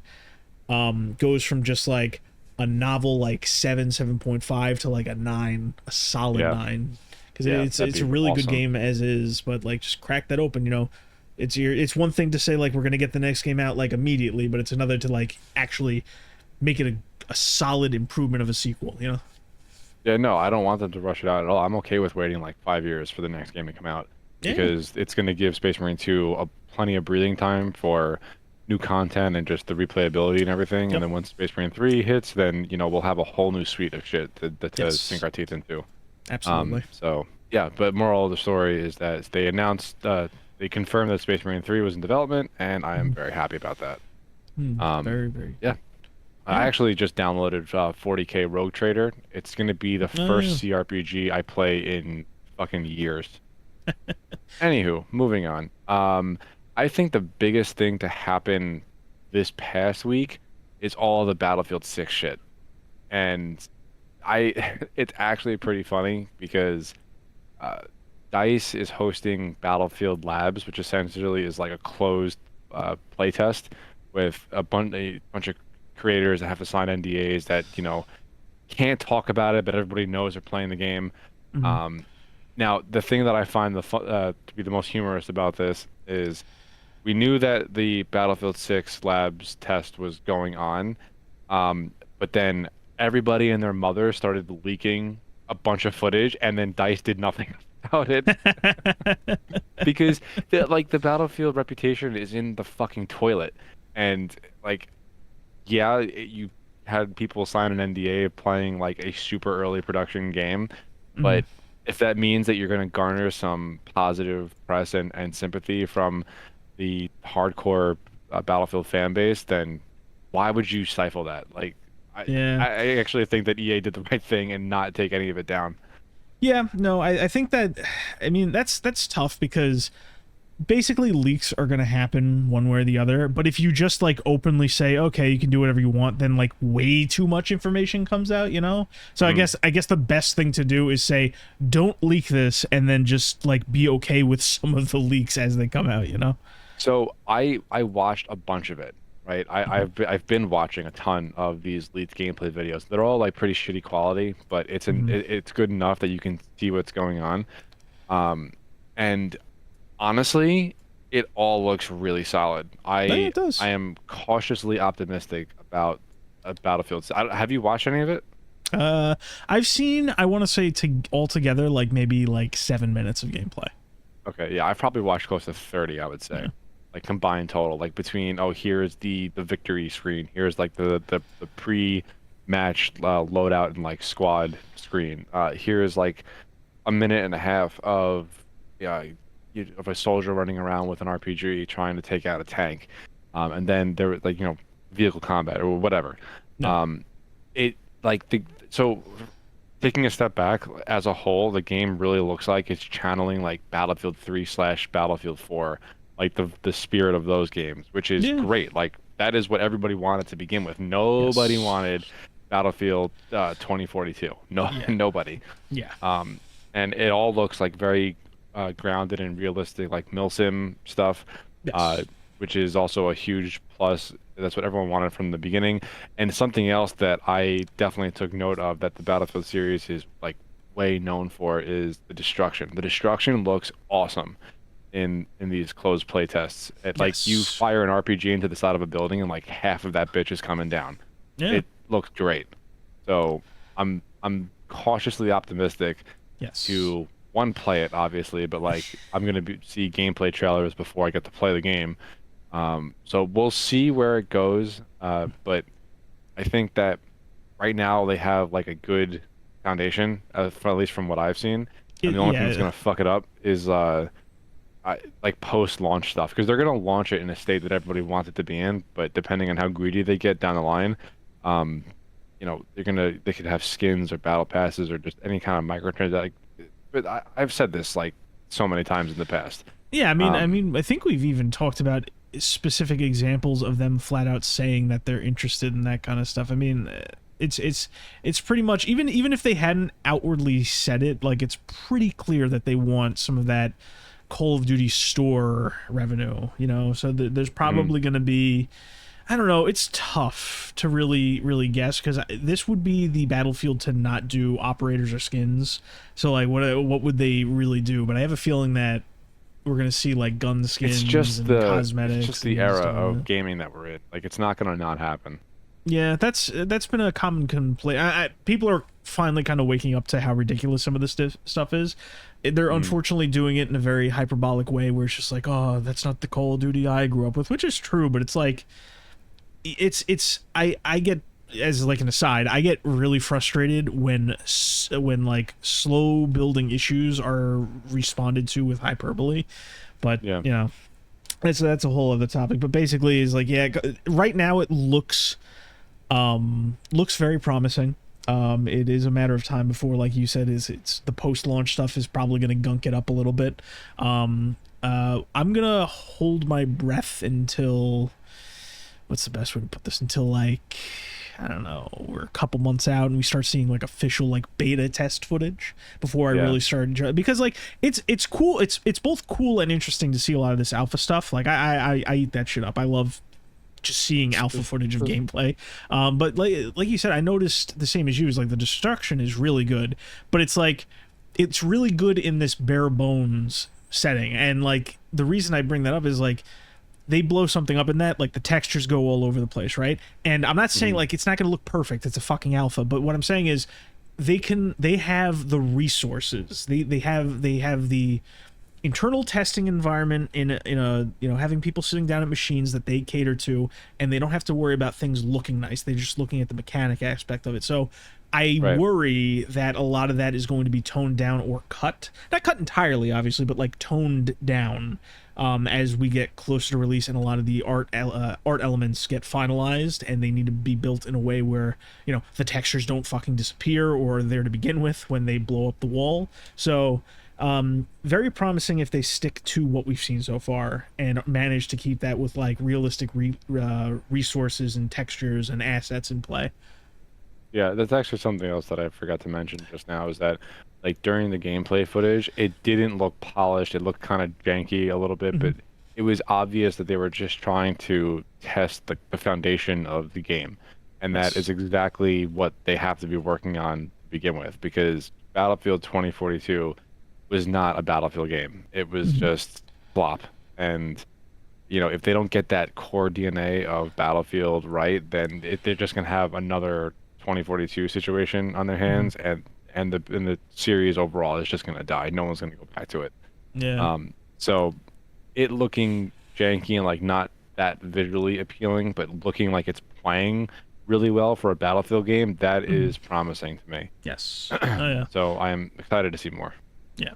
goes from just like a novel like 7.5 to like a 9, a solid 9, because it's a really good game as is. But like, just crack that open. It's one thing to say like we're gonna get the next game out like immediately, but it's another to like actually make it a solid improvement of a sequel. Yeah, no, I don't want them to rush it out at all. I'm okay with waiting like 5 years for the next game to come out, because it's going to give Space Marine 2 plenty of breathing time for new content and just the replayability and everything. Yep. And then once Space Marine 3 hits, then we'll have a whole new suite of shit to sink our teeth into. Absolutely. So yeah, but moral of the story is that they announced, they confirmed that Space Marine 3 was in development, and I am very happy about that. Very, very. Yeah. I actually just downloaded 40K Rogue Trader. It's going to be the first CRPG I play in fucking years. Anywho, moving on. I think the biggest thing to happen this past week is all the Battlefield 6 shit. And it's actually pretty funny because DICE is hosting Battlefield Labs, which essentially is like a closed playtest with a bunch of creators that have to sign NDAs that can't talk about it, but everybody knows they're playing the game. Now, the thing that I find to be the most humorous about this is we knew that the Battlefield 6 Labs test was going on, but then everybody and their mother started leaking a bunch of footage, and then DICE did nothing about it. Because the Battlefield reputation is in the fucking toilet, and like, yeah, you had people sign an NDA playing like a super early production game, but if that means that you're going to garner some positive press and sympathy from the hardcore Battlefield fan base, then why would you stifle that? Like, I actually think that EA did the right thing and not take any of it down. Yeah, no, I think that, I mean, that's tough because basically leaks are going to happen one way or the other, but if you just like openly say, okay, you can do whatever you want, then like way too much information comes out, so I guess the best thing to do is say, don't leak this, and then just like be okay with some of the leaks as they come out. So I watched a bunch of it, right? I've been watching a ton of these leaked gameplay videos. They're all like pretty shitty quality, but it's good enough that you can see what's going on. And honestly, it all looks really solid. It does. I am cautiously optimistic about Battlefield. Have you watched any of it? I've seen, I want to say altogether like maybe like 7 minutes of gameplay. Okay, yeah, I've probably watched close to 30, I would say. Yeah. Like combined total, like between here's the victory screen, here's like the pre-match loadout and like squad screen. Here's like a minute and a half of a soldier running around with an RPG trying to take out a tank, and then there was like vehicle combat or whatever. No. So taking a step back, as a whole, the game really looks like it's channeling like Battlefield 3/Battlefield 4, like the spirit of those games, which is great. Like that is what everybody wanted to begin with. Nobody wanted Battlefield 2042. Nobody. Yeah. And it all looks like very grounded and realistic, like milsim stuff, which is also a huge plus. That's what everyone wanted from the beginning. And something else that I definitely took note of that the Battlefield series is like way known for is the destruction. The destruction looks awesome in these closed play tests. Like you fire an RPG into the side of a building and like half of that bitch is coming down. Yeah. It looks great. So I'm cautiously optimistic to play it, obviously, but like I'm gonna see gameplay trailers before I get to play the game. So we'll see where it goes. But I think that right now they have like a good foundation, at least from what I've seen. And the only thing that's Yeah. gonna fuck it up is like post-launch stuff because they're gonna launch it in a state that everybody wants it to be in, but depending on how greedy they get down the line, um, they could have skins or battle passes or just any kind of microtransaction. But I've said this like so many times in the past. Yeah, Um, I think we've even talked about specific examples of them flat out saying that they're interested in that kind of stuff. I mean, it's pretty much even if they hadn't outwardly said it, like it's pretty clear that they want some of that Call of Duty store revenue, you know. So there's mhm. probably going to be, I don't know, it's tough to really guess because this would be the Battlefield to not do operators or skins. So like what would they really do? But I have a feeling that we're gonna see like gun skins and It's cosmetics just the and era stuff like of that. gaming that we're in. Like it's not gonna not happen. Yeah, that's been a common complaint. People are finally kind of waking up to how ridiculous some of this stuff is. They're Mm, unfortunately doing it in a very hyperbolic way, where it's just like, oh, that's not the Call of Duty I grew up with, which is true, but it's like, I get, as like an aside, I get really frustrated when like slow building issues are responded to with hyperbole, but yeah. you know. That's a whole other topic, but basically is like, yeah, right now it looks very promising. It is a matter of time before, like you said, it's the post-launch stuff is probably going to gunk it up a little bit. I'm gonna hold my breath until, what's the best way to put this? Until like, I don't know, we're a couple months out and we start seeing like official like beta test footage before I Yeah. really start, because like it's cool. It's both cool and interesting to see a lot of this alpha stuff. Like I eat that shit up. I love just seeing alpha footage of gameplay. But like you said, I noticed the same as you. Is like the destruction is really good, but it's like it's really good in this bare bones setting. And like the reason I bring that up is like they blow something up in that, like the textures go all over the place, right? And I'm not saying Mhm. like it's not going to look perfect. It's a fucking alpha, but what I'm saying is they have the resources. They have the internal testing environment in a having people sitting down at machines that they cater to, and they don't have to worry about things looking nice. They're just looking at the mechanic aspect of it. So I Right. worry that a lot of that is going to be toned down or cut, not cut entirely obviously, but like toned down as we get closer to release, and a lot of the art elements get finalized, and they need to be built in a way where the textures don't fucking disappear or are there to begin with when they blow up the wall. So very promising if they stick to what we've seen so far and manage to keep that with like realistic resources and textures and assets in play. Yeah, that's actually something else that I forgot to mention just now is that like during the gameplay footage, it didn't look polished. It looked kind of janky a little bit, Hmm. but it was obvious that they were just trying to test the foundation of the game. And that is Yes. exactly what they have to be working on to begin with, because Battlefield 2042 was not a Battlefield game. It was Hmm. just flop. And if they don't get that core DNA of Battlefield right, then they're just gonna have another 2042 situation on their Hmm. hands, and the series overall is just gonna die. No one's gonna go back to it. Yeah. So it looking janky and like not that visually appealing, but looking like it's playing really well for a Battlefield game, that Hmm. is promising to me. Yes. Oh yeah. So I am excited to see more. Yeah.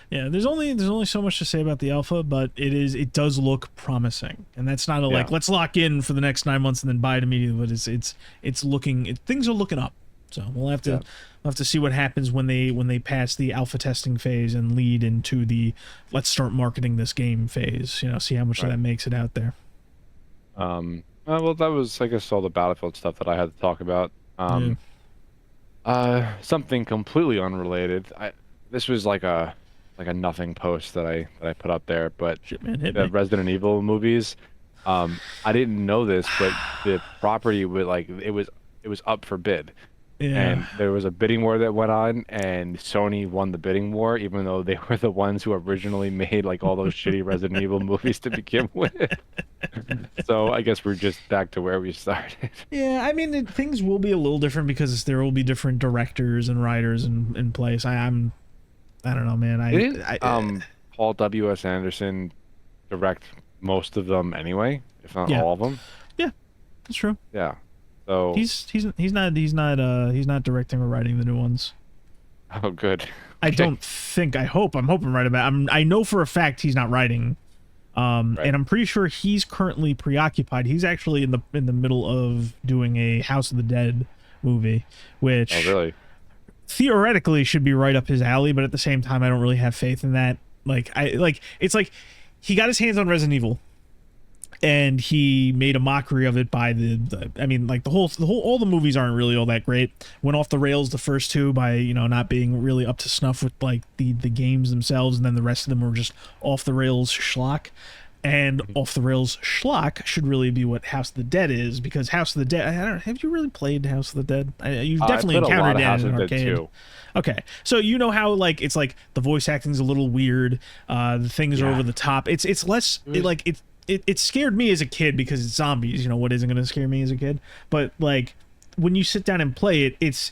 Yeah. There's only so much to say about the alpha, but it does look promising, and that's not a Yeah, like let's lock in for the next 9 months and then buy it immediately. But it's looking things are looking up. So yeah, we'll have to see what happens when they pass the alpha testing phase and lead into the let's start marketing this game phase. See how much of right. that makes it out there. Well, that was, I guess, all the Battlefield stuff that I had to talk about. Yeah. Something completely unrelated. This was like a nothing post that I put up there, but Shit, man, hit the me. Resident Evil movies. I didn't know this, but the property would like it was up for bid, Yeah. and there was a bidding war that went on, and Sony won the bidding war, even though they were the ones who originally made like all those shitty Resident Evil movies to begin with. So I guess we're just back to where we started. Yeah, I mean, things will be a little different because there will be different directors and writers in place. I don't know, man. Didn't Paul W.S. Anderson direct most of them anyway, if not Yeah, all of them? yeah, that's true. Yeah. So He's not directing or writing the new ones. oh, good. I Okay. don't think. I'm hoping right about. I know for a fact he's not writing. Right. And I'm pretty sure he's currently preoccupied. He's actually in the middle of doing a House of the Dead movie, which Oh, really? theoretically should be right up his alley, but at the same time I don't really have faith in that. It's like he got his hands on Resident Evil and he made a mockery of it by I mean, like the whole all the movies aren't really all that great. Went off the rails the first two by, you know, not being really up to snuff with like the games themselves, and then the rest of them were just off the rails schlock. And off the rails schlock should really be what House of the Dead is, because House of the Dead, I don't have you really played House of the Dead? You've definitely encountered it in an arcade. Okay, so you know how like it's like the voice acting's a little weird, the things are over the top. It's less it scared me as a kid because it's zombies. You know what isn't going to scare me as a kid? But like when you sit down and play it, it's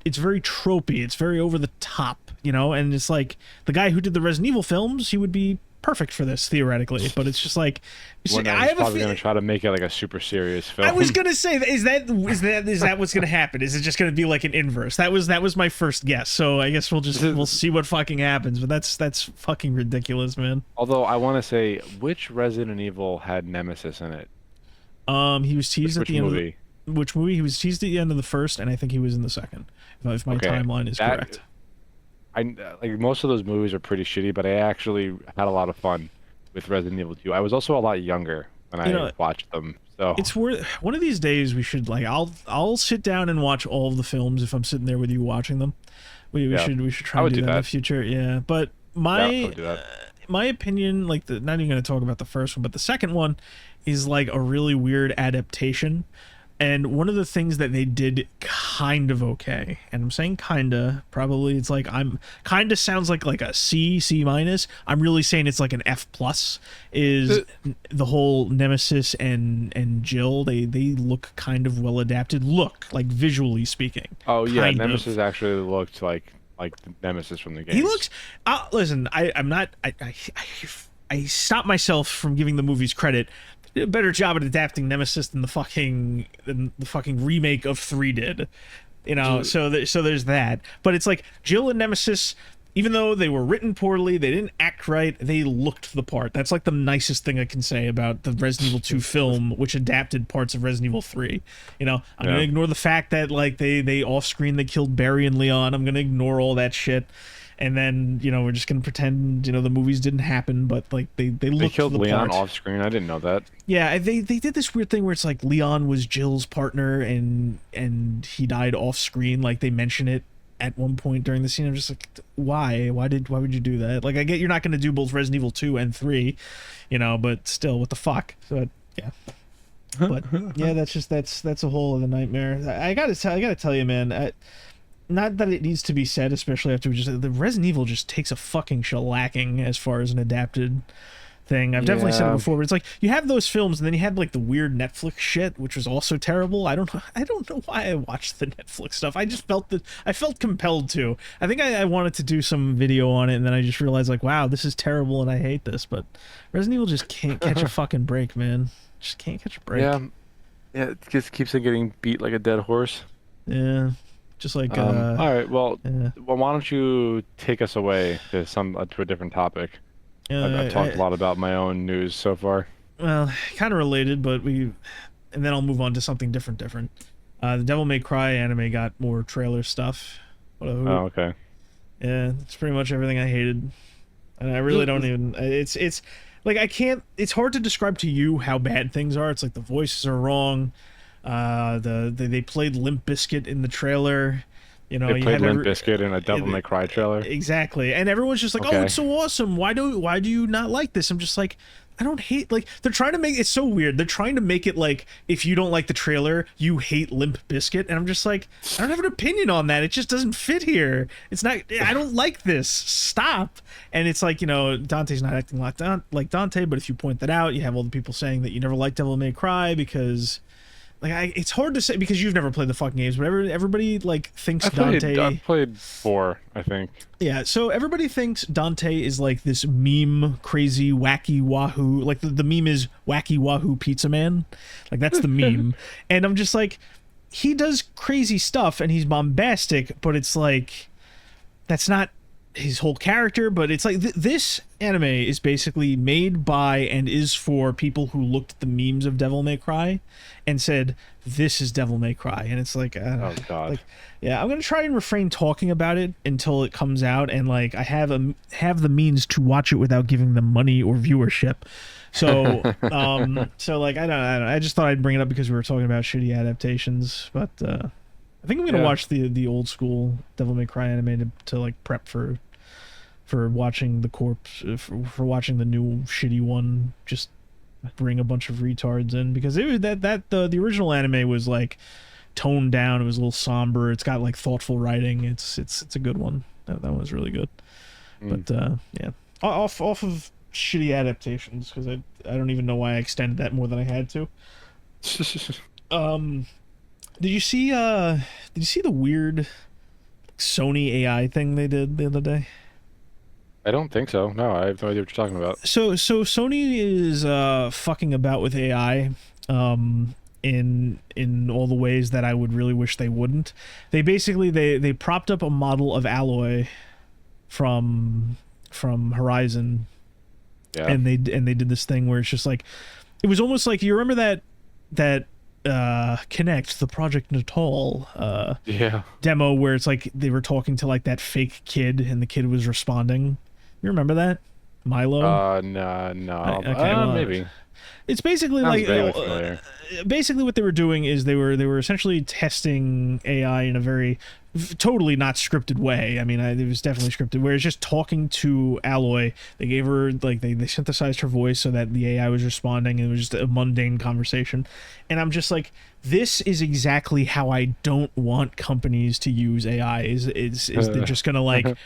very tropey. It's very over the top, you know. And it's like the guy who did the Resident Evil films, he would be perfect for this theoretically. But it's just like I was probably going to try to make it like a super serious film. I was going to say, is that what's going to happen? Is it just going to be like an inverse? That was my first guess. So I guess we'll see what fucking happens. But that's fucking ridiculous, man. Although I want to say, which Resident Evil had Nemesis in it? He was teased at the end movie? of which movie? He was teased at the end of the first, and I think he was in the second, if my timeline is correct. Like most of those movies are pretty shitty, but I actually had a lot of fun with Resident Evil 2. I was also a lot younger when I watched them, so it's worth. One of these days we should I'll sit down and watch all of the films if I'm sitting there with you watching them. We should try to do that in the future. Yeah, but my opinion, like not even going to talk about the first one, but the second one is like a really weird adaptation. And one of the things that they did kind of okay, and I'm saying kinda, probably it's like kinda sounds like a C minus. I'm really saying it's like an F plus, is the whole Nemesis and Jill, they look kind of well adapted, like visually speaking. Oh yeah, Nemesis actually looked like the Nemesis from the game. He looks listen, I'm not I stopped myself from giving the movies credit. Did a better job at adapting Nemesis than the fucking remake of 3 did, you know. So there's that. But it's like Jill and Nemesis, even though they were written poorly, they didn't act right, they looked the part. That's like the nicest thing I can say about the Resident Evil 2 film, which adapted parts of Resident Evil 3. You know, I'm gonna ignore the fact that like they off screen they killed Barry and Leon. I'm gonna ignore all that shit. And then, you know, we're just gonna pretend, you know, the movies didn't happen, but like they killed Leon off screen. I didn't know that. Yeah, they did this weird thing where it's like Leon was Jill's partner and he died off screen. Like they mention it at one point during the scene. I'm just like, why would you do that? Like I get you're not gonna do both Resident Evil 2 and 3, you know, but still, what the fuck? So yeah. But yeah, that's a whole other nightmare. I gotta tell you, man. Not that it needs to be said, especially after the Resident Evil just takes a fucking shellacking as far as an adapted thing. I've definitely said it before, but it's like you have those films, and then you had like the weird Netflix shit, which was also terrible. I don't know why I watched the Netflix stuff. I just felt compelled to. I think I wanted to do some video on it, and then I just realized like, wow, this is terrible, and I hate this. But Resident Evil just can't catch a fucking break, man. Just can't catch a break. Yeah, it just keeps on getting beat like a dead horse. Yeah. Just like all right, well, why don't you take us away to a different topic? I've talked a lot about my own news so far. Well, kind of related, but and then I'll move on to something different. The Devil May Cry anime got more trailer stuff. Oh, okay. Yeah, it's pretty much everything I hated, and I really don't even. It's like I can't. It's hard to describe to you how bad things are. It's like the voices are wrong. They played Limp Bizkit in the trailer. You know, they played Limp Bizkit in a Devil May Cry trailer. Exactly, and everyone's just like, "Oh, it's so awesome! Why do you not like this?" I'm just like, I don't hate. Like they're trying to make it's so weird. They're trying to make it like if you don't like the trailer, you hate Limp Bizkit, and I'm just like, I don't have an opinion on that. It just doesn't fit here. It's not. I don't like this. Stop. And it's like, you know, Dante's not acting like Dante, but if you point that out, you have all the people saying that you never liked Devil May Cry because. Like it's hard to say because you've never played the fucking games, but everybody like thinks Dante. I played 4, I think. Yeah, so everybody thinks Dante is like this meme, crazy, wacky wahoo. Like the meme is wacky wahoo pizza man, like that's the meme. And I'm just like, he does crazy stuff and he's bombastic, but it's like that's not his whole character. But it's like this anime is basically made by and is for people who looked at the memes of Devil May Cry and said, this is Devil May Cry. And it's like, oh god, like, yeah, I'm gonna try and refrain talking about it until it comes out, and like I have the means to watch it without giving them money or viewership. So so like I don't I just thought I'd bring it up because we were talking about shitty adaptations. But I think I'm gonna watch the old school Devil May Cry anime to like prep for watching the corpse, for watching the new shitty one. Just bring a bunch of retards in, because it was the original anime was like toned down. It was a little somber. It's got like thoughtful writing. It's a good one. That one was really good. But yeah, off of shitty adaptations, because I don't even know why I extended that more than I had to. Did you see the weird Sony AI thing they did the other day? I don't think so. No, I have no idea what you're talking about. So Sony is fucking about with AI in all the ways that I would really wish they wouldn't. They basically they propped up a model of Aloy from Horizon. Yeah. And they did this thing where it's just like, it was almost like, you remember that Connect, the Project Natal demo where it's like they were talking to like that fake kid and the kid was responding. You remember that? Milo? No. Okay, maybe. It's basically basically what they were doing is they were essentially testing AI in a very totally not scripted way. I mean, it was definitely scripted, where it's just talking to Aloy. They gave her like they synthesized her voice so that the AI was responding, and it was just a mundane conversation. And I'm just like, this is exactly how I don't want companies to use AI. Is they're just gonna like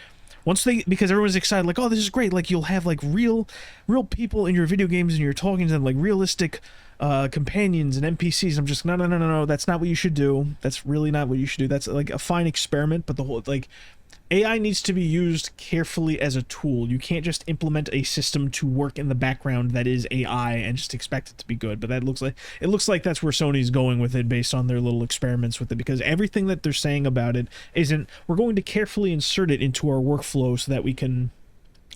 once because everyone's excited, like, oh, this is great, like you'll have like real people in your video games and you're talking to them like realistic companions and NPCs. I'm just no, that's not what you should do. That's really not what you should do. That's like a fine experiment, but the whole like AI needs to be used carefully as a tool. You can't just implement a system to work in the background that is AI and just expect it to be good. But that looks like that's where Sony's going with it based on their little experiments with it, because everything that they're saying about it isn't, we're going to carefully insert it into our workflow so that we can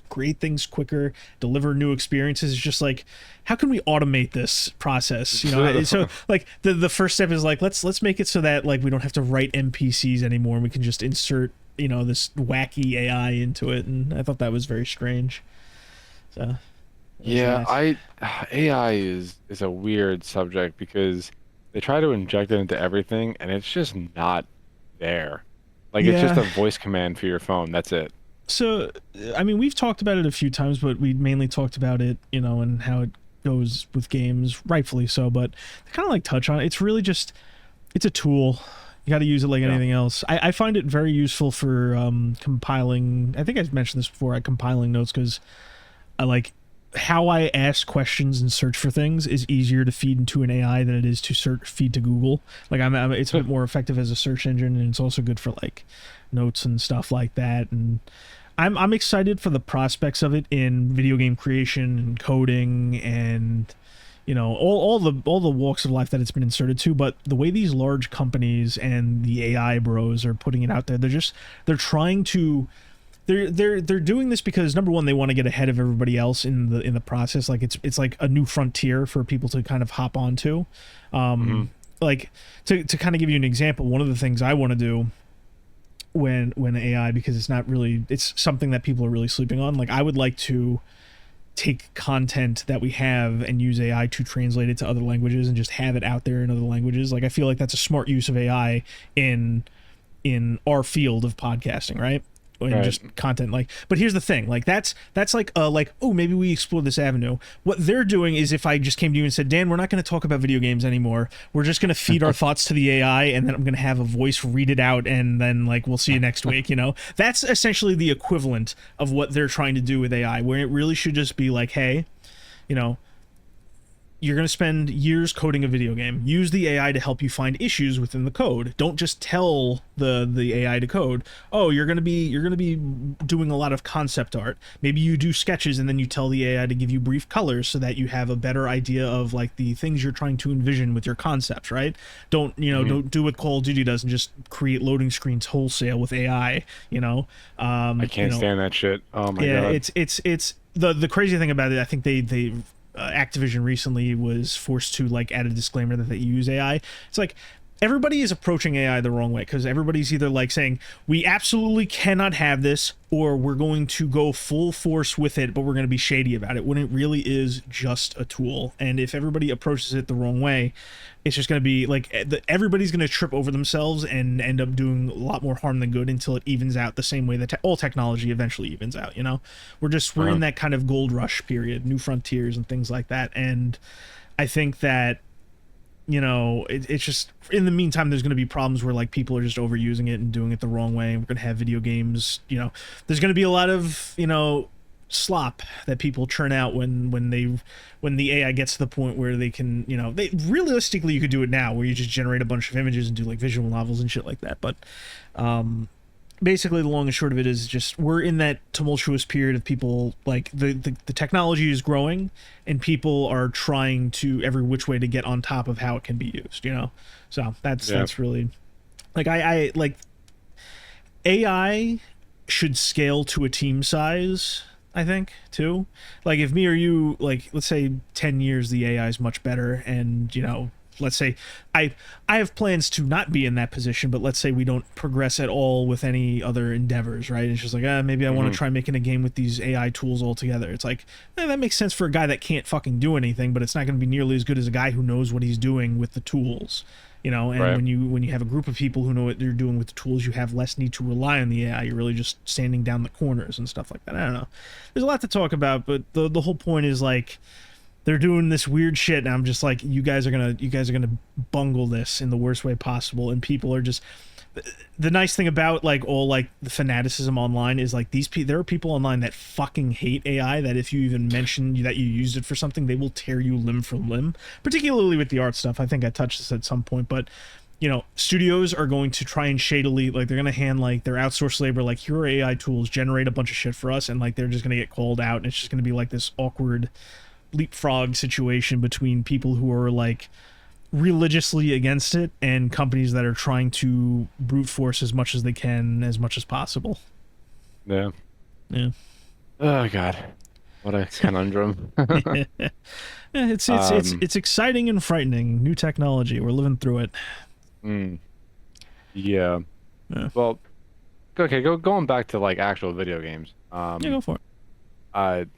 create things quicker, deliver new experiences. It's just like, how can we automate this process? You know, so like the first step is like, let's make it so that like we don't have to write NPCs anymore, and we can just insert, you know, this wacky AI into it. And I thought that was very strange. So yeah, nice. AI is a weird subject because they try to inject it into everything and it's just not there. Like it's just a voice command for your phone. That's it. So, I mean, we've talked about it a few times, but we mainly talked about it, you know, and how it goes with games, rightfully so, but they kind of like touch on it. It's really just, it's a tool. You got to use it like anything else. I find it very useful for compiling. I think I've mentioned this before, compiling notes, because I like how I ask questions and search for things is easier to feed into an AI than it is to feed to Google. Like it's a bit more effective as a search engine, and it's also good for like notes and stuff like that. And I'm excited for the prospects of it in video game creation and coding and, you know, all the walks of life that it's been inserted to. But the way these large companies and the AI bros are putting it out there, they're trying to, they're doing this because, number one, they want to get ahead of everybody else in the process. Like it's like a new frontier for people to kind of hop onto. Like to kind of give you an example, one of the things I want to do when AI, because it's something that people are really sleeping on. Like I would like to take content that we have and use AI to translate it to other languages and just have it out there in other languages. Like I feel like that's a smart use of AI in our field of podcasting, right? And just content. Like, but here's the thing, like that's like oh, maybe we explore this avenue. What they're doing is, if I just came to you and said, Dan, we're not going to talk about video games anymore, we're just going to feed our thoughts to the AI, and then I'm going to have a voice read it out, and then like we'll see you next week. You know, that's essentially the equivalent of what they're trying to do with AI, where it really should just be like, hey, you know, you're going to spend years coding a video game. Use the AI to help you find issues within the code. Don't just tell the AI to code. Oh, you're going to be doing a lot of concept art. Maybe you do sketches and then you tell the AI to give you brief colors so that you have a better idea of like the things you're trying to envision with your concepts, right? Don't don't do what Call of Duty does and just create loading screens wholesale with AI, I can't stand that shit. Oh my god. It's the crazy thing about it. I think they Activision recently was forced to like add a disclaimer that they use AI. It's like everybody is approaching AI the wrong way because everybody's either like saying we absolutely cannot have this or we're going to go full force with it, but we're going to be shady about it when it really is just a tool. And if everybody approaches it the wrong way, it's just going to be like everybody's going to trip over themselves and end up doing a lot more harm than good until it evens out the same way that all technology eventually evens out. We're in that kind of gold rush period, new frontiers and things like that. And I think that it's just in the meantime there's going to be problems where like people are just overusing it and doing it the wrong way. We're going to have video games, there's going to be a lot of slop that people churn out when the AI gets to the point where they can they realistically you could do it now where you just generate a bunch of images and do like visual novels and shit like that, but basically the long and short of it is just we're in that tumultuous period of people like the technology is growing and people are trying to every which way to get on top of how it can be used, so that's really like I like AI should scale to a team size, I think, too. Like if me or you, like let's say 10 years the AI is much better and let's say I have plans to not be in that position, but let's say we don't progress at all with any other endeavors, right? It's just like, maybe I want to try making a game with these AI tools altogether. It's like, that makes sense for a guy that can't fucking do anything, but it's not going to be nearly as good as a guy who knows what he's doing with the tools, and right. when you have a group of people who know what they're doing with the tools, you have less need to rely on the AI. You're really just standing down the corners and stuff like that. I don't know. There's a lot to talk about, but the whole point is like, they're doing this weird shit and I'm just like, you guys are gonna bungle this in the worst way possible. And people are just, the nice thing about like all like the fanaticism online is like there are people online that fucking hate AI that if you even mention that you used it for something, they will tear you limb from limb, particularly with the art stuff. I think I touched this at some point, but studios are going to try and shadily, like they're going to hand like their outsourced labor, like here are AI tools, generate a bunch of shit for us. And like, they're just going to get called out and it's just going to be like this awkward leapfrog situation between people who are like religiously against it and companies that are trying to brute force as much as they can as much as possible. Yeah. Oh god, what a conundrum. It's exciting and frightening. New technology, we're living through it. Yeah. Well, okay, going back to like actual video games. Go for it.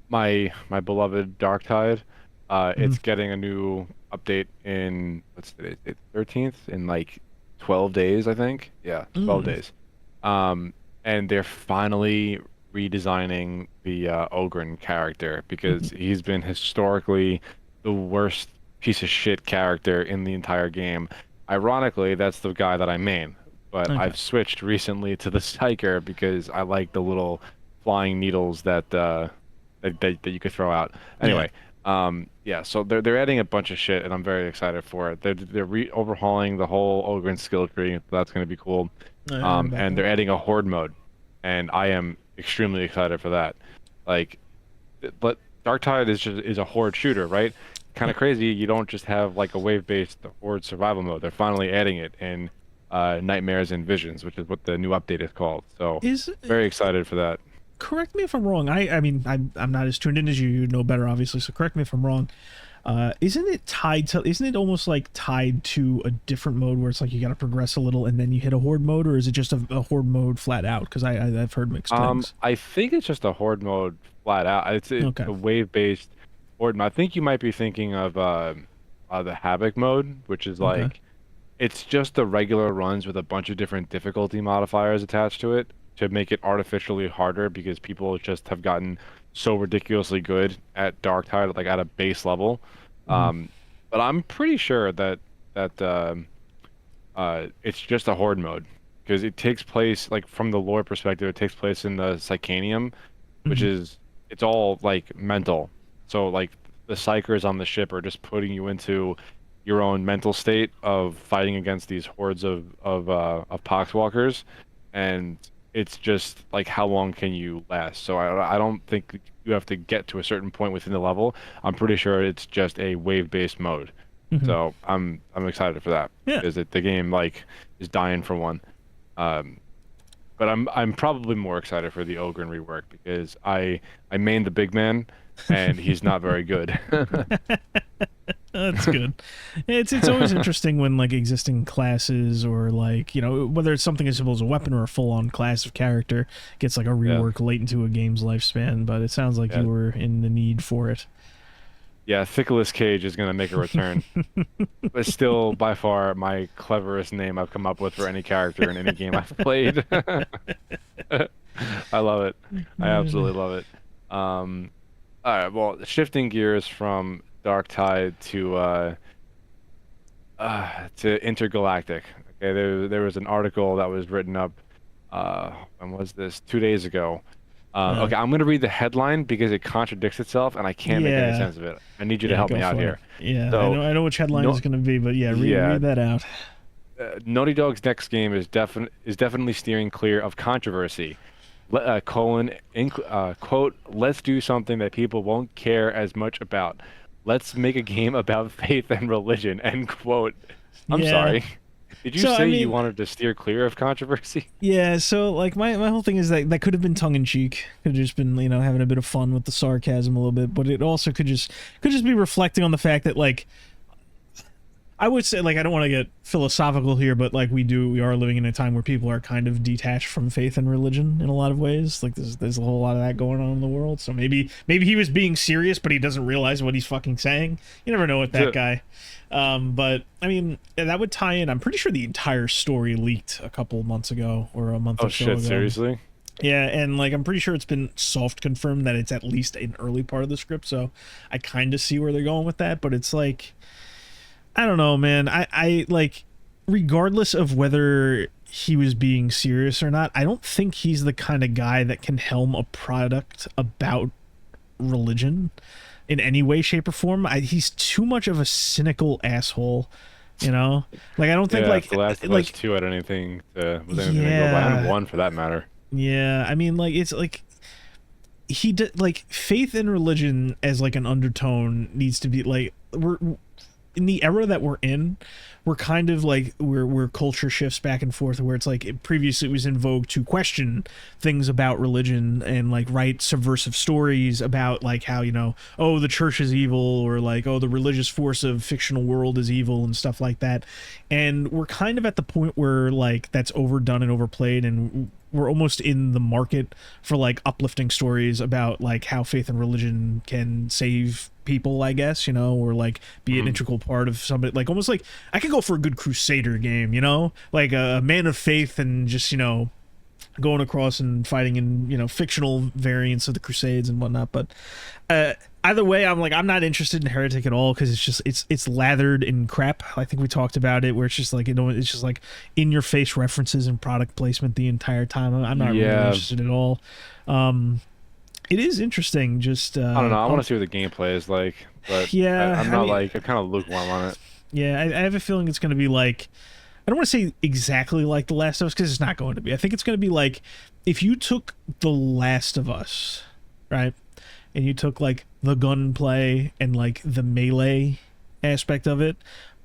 My beloved Darktide, it's getting a new update in what's today? It's 13th in like 12 days, I think. Yeah, 12 days. And they're finally redesigning the Ogren character because he's been historically the worst piece of shit character in the entire game. Ironically, that's the guy that I main, but I've switched recently to the Psyker because I like the little flying needles that you could throw out. Anyway, so they're adding a bunch of shit, and I'm very excited for it. They're overhauling the whole Ogren skill tree. So that's going to be cool. And they're adding a horde mode, and I am extremely excited for that. Like, but Darktide is a horde shooter, right? Kind of crazy. You don't just have like a wave-based horde survival mode. They're finally adding it in Nightmares and Visions, which is what the new update is called. So very excited for that. Correct me if I'm wrong. I mean, I'm not as tuned in as you. You know better, obviously. So correct me if I'm wrong. Isn't it almost like tied to a different mode where it's like you got to progress a little and then you hit a horde mode, or is it just a horde mode flat out? Because I've heard mixed things. I think it's just a horde mode flat out. It's a wave-based horde mode. I think you might be thinking of the Havoc mode, which is like it's just the regular runs with a bunch of different difficulty modifiers attached to it to make it artificially harder because people just have gotten so ridiculously good at Darktide, like at a base level. But I'm pretty sure that it's just a horde mode because it takes place, like from the lore perspective, it takes place in the Psychanium, which is it's all like mental. So like the psychers on the ship are just putting you into your own mental state of fighting against these hordes of poxwalkers, and it's just like how long can you last? So I don't think you have to get to a certain point within the level. I'm pretty sure it's just a wave-based mode. Hmm. So I'm excited for that Yeah. because the game like is dying for one. Um, but I'm probably more excited for the Ogren rework because I main the big man and he's not very good. That's good. It's always interesting when like existing classes or like, you know, whether it's something as simple as a weapon or a full-on class of character gets like a rework late into a game's lifespan, but it sounds like you were in the need for it. Yeah, Nicolas Cage is gonna make a return, but still by far my cleverest name I've come up with for any character in any game I've played. I love it. I absolutely love it. All right, well, shifting gears from Darktide to Intergalactic. Okay, there was an article that was written up. When was this? 2 days ago. Okay, I'm gonna read the headline because it contradicts itself and I can't make any Yeah. sense of it. I need you to Yeah, help go me out for here. it. Yeah, So, I know which headline no, is going to be, but yeah, yeah, read that out. Naughty Dog's next game is definitely steering clear of controversy. Quote, let's do something that people won't care as much about. Let's make a game about faith and religion, end quote. I'm Yeah. sorry. Did you So I say you mean, wanted to steer clear of controversy? yeah, so like my whole thing is that could have been tongue in cheek. Could have just been, you know, having a bit of fun with the sarcasm a little bit, but it also could just be reflecting on the fact that like I would say, like, I don't want to get philosophical here, but like we are living in a time where people are kind of detached from faith and religion in a lot of ways. Like there's a whole lot of that going on in the world. So maybe he was being serious, but he doesn't realize what he's fucking saying. You never know with that guy. But I mean, that would tie in. I'm pretty sure the entire story leaked a couple months ago or a month Oh or so shit, ago. seriously? Yeah, and like I'm pretty sure it's been soft confirmed that it's at least an early part of the script. So I kind of see where they're going with that, but it's like, I don't know, man. I like, regardless of whether he was being serious or not, I don't think he's the kind of guy that can helm a product about religion in any way, shape, or form. He's too much of a cynical asshole, you know? Like, I don't think, Yeah, like, if The Last of like, Us 2 had anything was anything to go by, and 1 for that matter. yeah, I mean, like, it's like, he did, like, faith and religion as, like, an undertone needs to be, like, we're in the era that we're in, we're kind of like where culture shifts back and forth, where it's like previously it was in vogue to question things about religion and like write subversive stories about like how, you know, oh, the church is evil, or like, oh, the religious force of fictional world is evil and stuff like that. And we're kind of at the point where like that's overdone and overplayed, and we're almost in the market for like uplifting stories about like how faith and religion can save people, I guess, you know, or like be an integral part of somebody. Like almost like I could go for a good Crusader game, you know, like a man of faith and just, you know, going across and fighting in, you know, fictional variants of the Crusades and whatnot. But either way, I'm not interested in Heretic at all, because it's lathered in crap. I think we talked about it, where it's just like, you know, it's just like in your face references and product placement the entire time. I'm not really interested at all. It is interesting. Just I don't know. I want to see what the gameplay is like, but yeah, I'm not like, I'm kind of lukewarm on it. Yeah, I have a feeling it's going to be like, I don't want to say exactly like The Last of Us, because it's not going to be. I think it's going to be like if you took The Last of Us, right, and you took like the gunplay and like the melee aspect of it,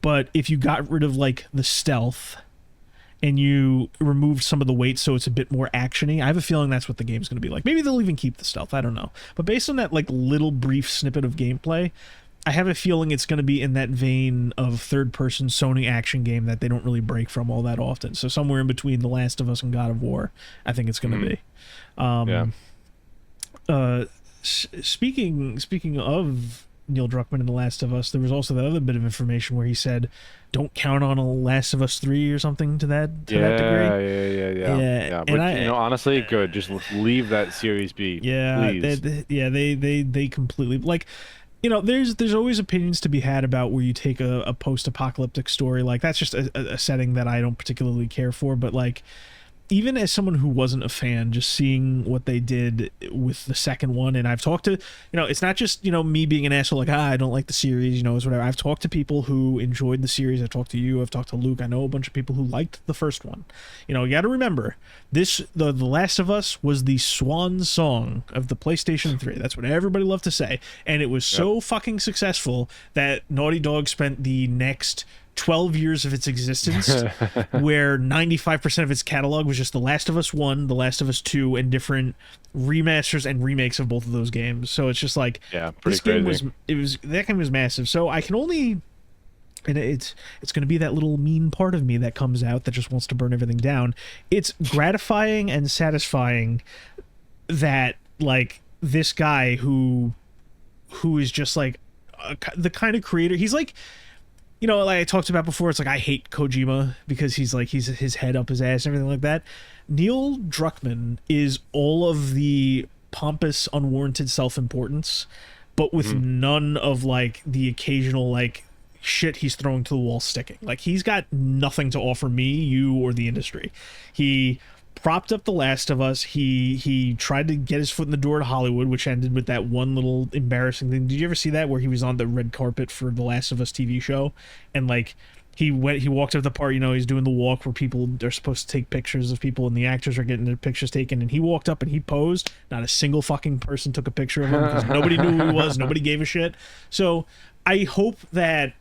but if you got rid of like the stealth and you removed some of the weight so it's a bit more actiony, I have a feeling that's what the game's going to be like. Maybe they'll even keep the stealth, I don't know. But based on that like little brief snippet of gameplay, I have a feeling it's going to be in that vein of third-person Sony action game that they don't really break from all that often. So somewhere in between The Last of Us and God of War, I think it's going to be. Speaking of Neil Druckmann and The Last of Us, there was also that other bit of information where he said, "Don't count on a Last of Us 3" or something to that degree. Yeah. But you know, honestly, good. Just leave that series be. Yeah, please. they completely, like, you know, there's always opinions to be had about where you take a post-apocalyptic story. Like, that's just a setting that I don't particularly care for, but like, even as someone who wasn't a fan, just seeing what they did with the second one, and I've talked to, it's not just, me being an asshole, like, I don't like the series, it's whatever. I've talked to people who enjoyed the series. I've talked to you, I've talked to Luke. I know a bunch of people who liked the first one. You got to remember, the Last of Us was the swan song of the PlayStation 3. That's what everybody loved to say. And it was so fucking successful that Naughty Dog spent the next 12 years of its existence where 95% of its catalog was just The Last of Us 1, The Last of Us 2, and different remasters and remakes of both of those games. So it's just like, pretty crazy. That game was massive. So I can only, and it's going to be that little mean part of me that comes out that just wants to burn everything down. It's gratifying and satisfying that, like, this guy who is just like the kind of creator, he's like, like I talked about before, it's like I hate Kojima because he's his head up his ass and everything like that. Neil Druckmann is all of the pompous, unwarranted self-importance, but with none of, like, the occasional, like, shit he's throwing to the wall sticking. Like, he's got nothing to offer me, you, or the industry. He propped up The Last of Us. He tried to get his foot in the door at Hollywood, which ended with that one little embarrassing thing. Did you ever see that, where he was on the red carpet for The Last of Us TV show, and, like, he walked up the part, he's doing the walk where people are supposed to take pictures of people and the actors are getting their pictures taken, and he walked up and he posed. Not a single fucking person took a picture of him because nobody knew who he was. Nobody gave a shit. So I hope that,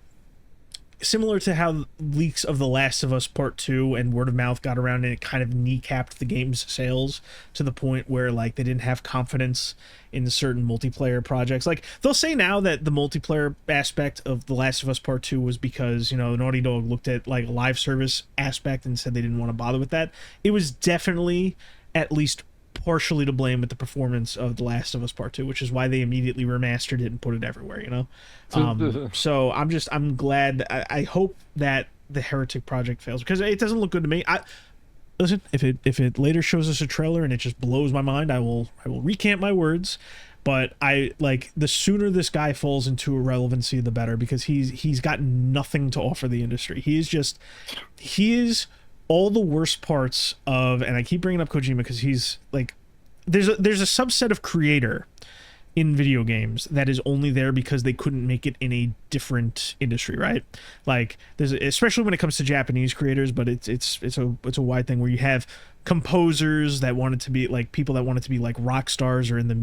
similar to how leaks of The Last of Us Part 2 and word of mouth got around and it kind of kneecapped the game's sales to the point where, like, they didn't have confidence in certain multiplayer projects. Like, they'll say now that the multiplayer aspect of The Last of Us Part 2 was because, Naughty Dog looked at, like, a live service aspect and said they didn't want to bother with that. It was definitely at least partially to blame with the performance of The Last of Us Part 2, which is why they immediately remastered it and put it everywhere, So I'm glad. I hope that the Heretic project fails, because it doesn't look good to me. Listen, if it later shows us a trailer and it just blows my mind, I will recant my words. But the sooner this guy falls into irrelevancy, the better, because he's got nothing to offer the industry. He is all the worst parts of, and I keep bringing up Kojima because he's like, there's a subset of creator in video games that is only there because they couldn't make it in a different industry, right? Like, especially when it comes to Japanese creators, but it's a wide thing where you have composers that wanted to be like, people that wanted to be like rock stars or in the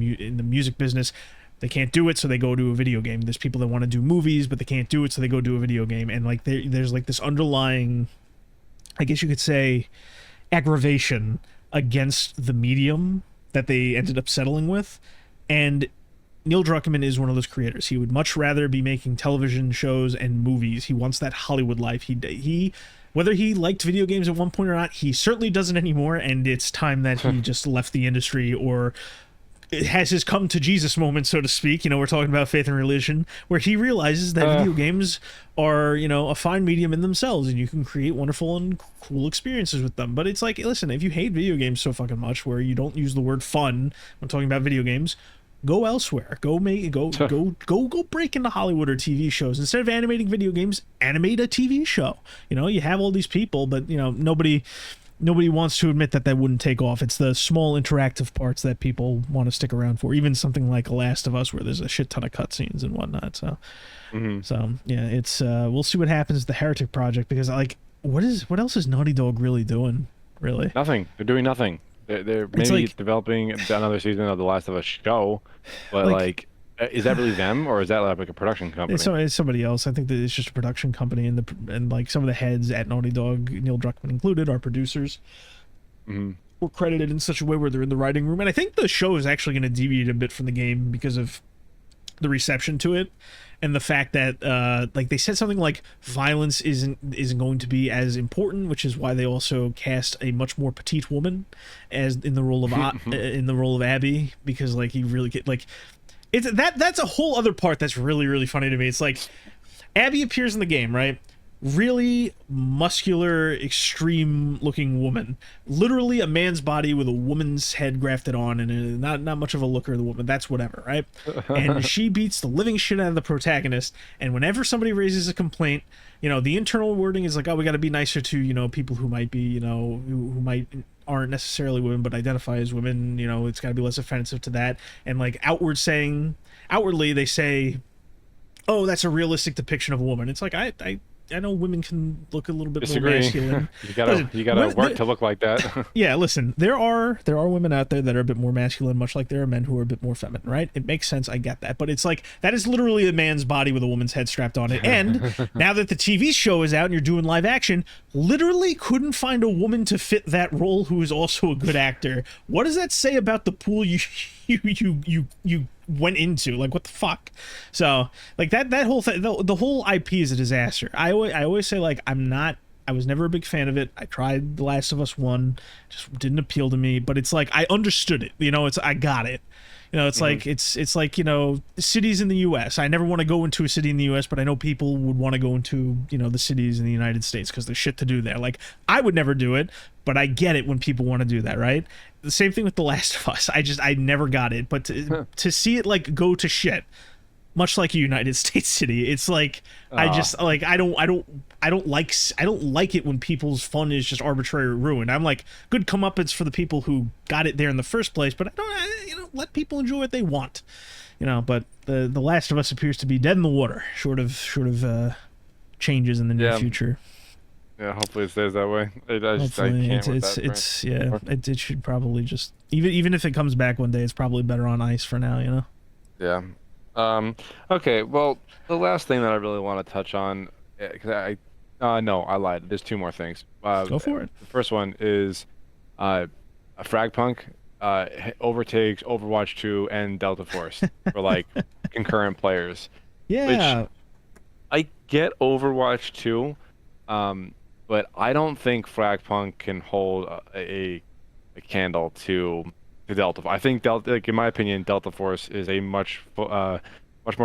music business. They can't do it, so they go to a video game. There's people that want to do movies, but they can't do it, so they go do a video game. And, like, there's like this underlying, I guess you could say, aggravation against the medium that they ended up settling with. And Neil Druckmann is one of those creators. He would much rather be making television shows and movies. He wants that Hollywood life. He whether he liked video games at one point or not, he certainly doesn't anymore, and it's time that he just left the industry, or it has his come to Jesus moment, so to speak. We're talking about faith and religion, where he realizes that video games are, a fine medium in themselves, and you can create wonderful and cool experiences with them. But it's like, listen, if you hate video games so fucking much, where you don't use the word fun when talking about video games, go elsewhere. Go break into Hollywood or TV shows. Instead of animating video games, animate a TV show. You have all these people, but nobody wants to admit that wouldn't take off. It's the small interactive parts that people want to stick around for. Even something like The Last of Us, where there's a shit ton of cutscenes and whatnot. So, yeah, it's we'll see what happens with the Heretic project, because, like, what else is Naughty Dog really doing? Really, nothing. They're doing nothing. They're maybe developing another season of The Last of Us show, but like, is that really them, or is that like a production company? It's somebody else. I think that it's just a production company, and like some of the heads at Naughty Dog, Neil Druckmann included, are producers. Were credited in such a way where they're in the writing room, and I think the show is actually going to deviate a bit from the game because of the reception to it, and the fact that like they said something like violence isn't going to be as important, which is why they also cast a much more petite woman as in the role of Abby, because like you really get like that's a whole other part that's really, really funny to me. It's like Abby appears in the game, right? Really muscular, extreme looking woman, literally a man's body with a woman's head grafted on, and not much of a looker, the woman, that's whatever, right? And she beats the living shit out of the protagonist, and whenever somebody raises a complaint, the internal wording is like, oh, we got to be nicer to, people who might be, who might aren't necessarily women but identify as women. You know, it's got to be less offensive to that. And like outwardly they say, oh, that's a realistic depiction of a woman. It's like I know women can look a little bit more masculine. You gotta work to look like that. Yeah, listen, there are women out there that are a bit more masculine, much like there are men who are a bit more feminine, right? It makes sense, I get that. But it's like, that is literally a man's body with a woman's head strapped on it. And now that the TV show is out and you're doing live action, literally couldn't find a woman to fit that role who is also a good actor. What does that say about the pool you went into? Like, what the fuck? So like that whole thing, the whole IP is a disaster. I always say, like, I was never a big fan of it. I tried The Last of Us 1, just didn't appeal to me, but it's like I understood it, you know. I got it, you know. It's like it's like, you know, cities in the US. I never want to go into a city in the US, but I know people would want to go into, you know, the cities in the United States because there's shit to do there. Like, I would never do it, but I get it when people want to do that, right? The same thing with The Last of Us. I never got it, but to see it like go to shit, much like a United States city, it's like I just like I don't like it when people's fun is just arbitrarily ruined. I'm like, good comeuppance for the people who got it there in the first place, but you know, let people enjoy what they want, you know. But the Last of Us appears to be dead in the water, short of changes in the near future. Yeah, hopefully it stays that way. It should probably just, even if it comes back one day, it's probably better on ice for now, you know. Yeah. Okay, well, the last thing that I really want to touch on, because no, I lied. There's two more things. Go for it. The first one is Fragpunk overtakes Overwatch 2 and Delta Force for like concurrent players. Yeah. Which I get Overwatch 2, but I don't think Fragpunk can hold a candle to Delta. I think like in my opinion, Delta Force is a much more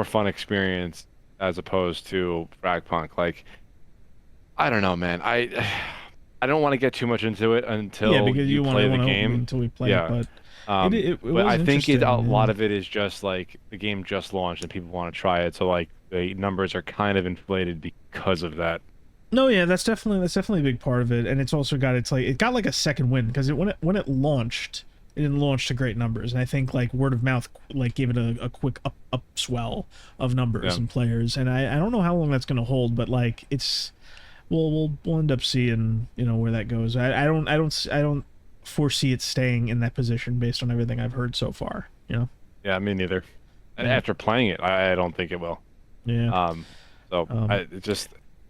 fun experience as opposed to Fragpunk. Like, I don't know, man. I don't want to get too much into it until you play the game. Until we play it, but but I think a lot of it is just like the game just launched and people want to try it, so like the numbers are kind of inflated because of that. No, yeah, that's definitely a big part of it, and it's also got it got like a second win because when it launched, it didn't launch to great numbers, and I think like word of mouth like gave it a quick upswell of numbers and players, and I don't know how long that's gonna hold, but like it's we'll end up seeing, you know, where that goes. I don't foresee it staying in that position based on everything I've heard so far, you know. Yeah, me neither. And after playing it, I don't think it will. Yeah.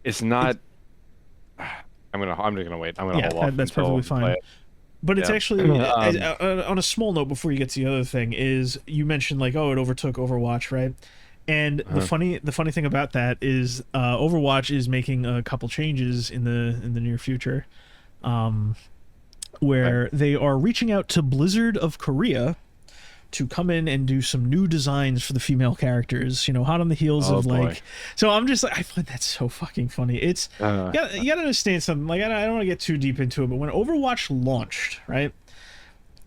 It's not. I'm just gonna wait. I'm gonna hold off. That's perfectly fine. But it's actually on a small note before you get to the other thing is you mentioned like, oh, it overtook Overwatch, right? And the funny thing about that is Overwatch is making a couple changes in the near future, where they are reaching out to Blizzard of Korea to come in and do some new designs for the female characters, you know, hot on the heels of like, so I'm just like, I find that so fucking funny. It's, you gotta understand something, like, I don't want to get too deep into it, but when Overwatch launched, right,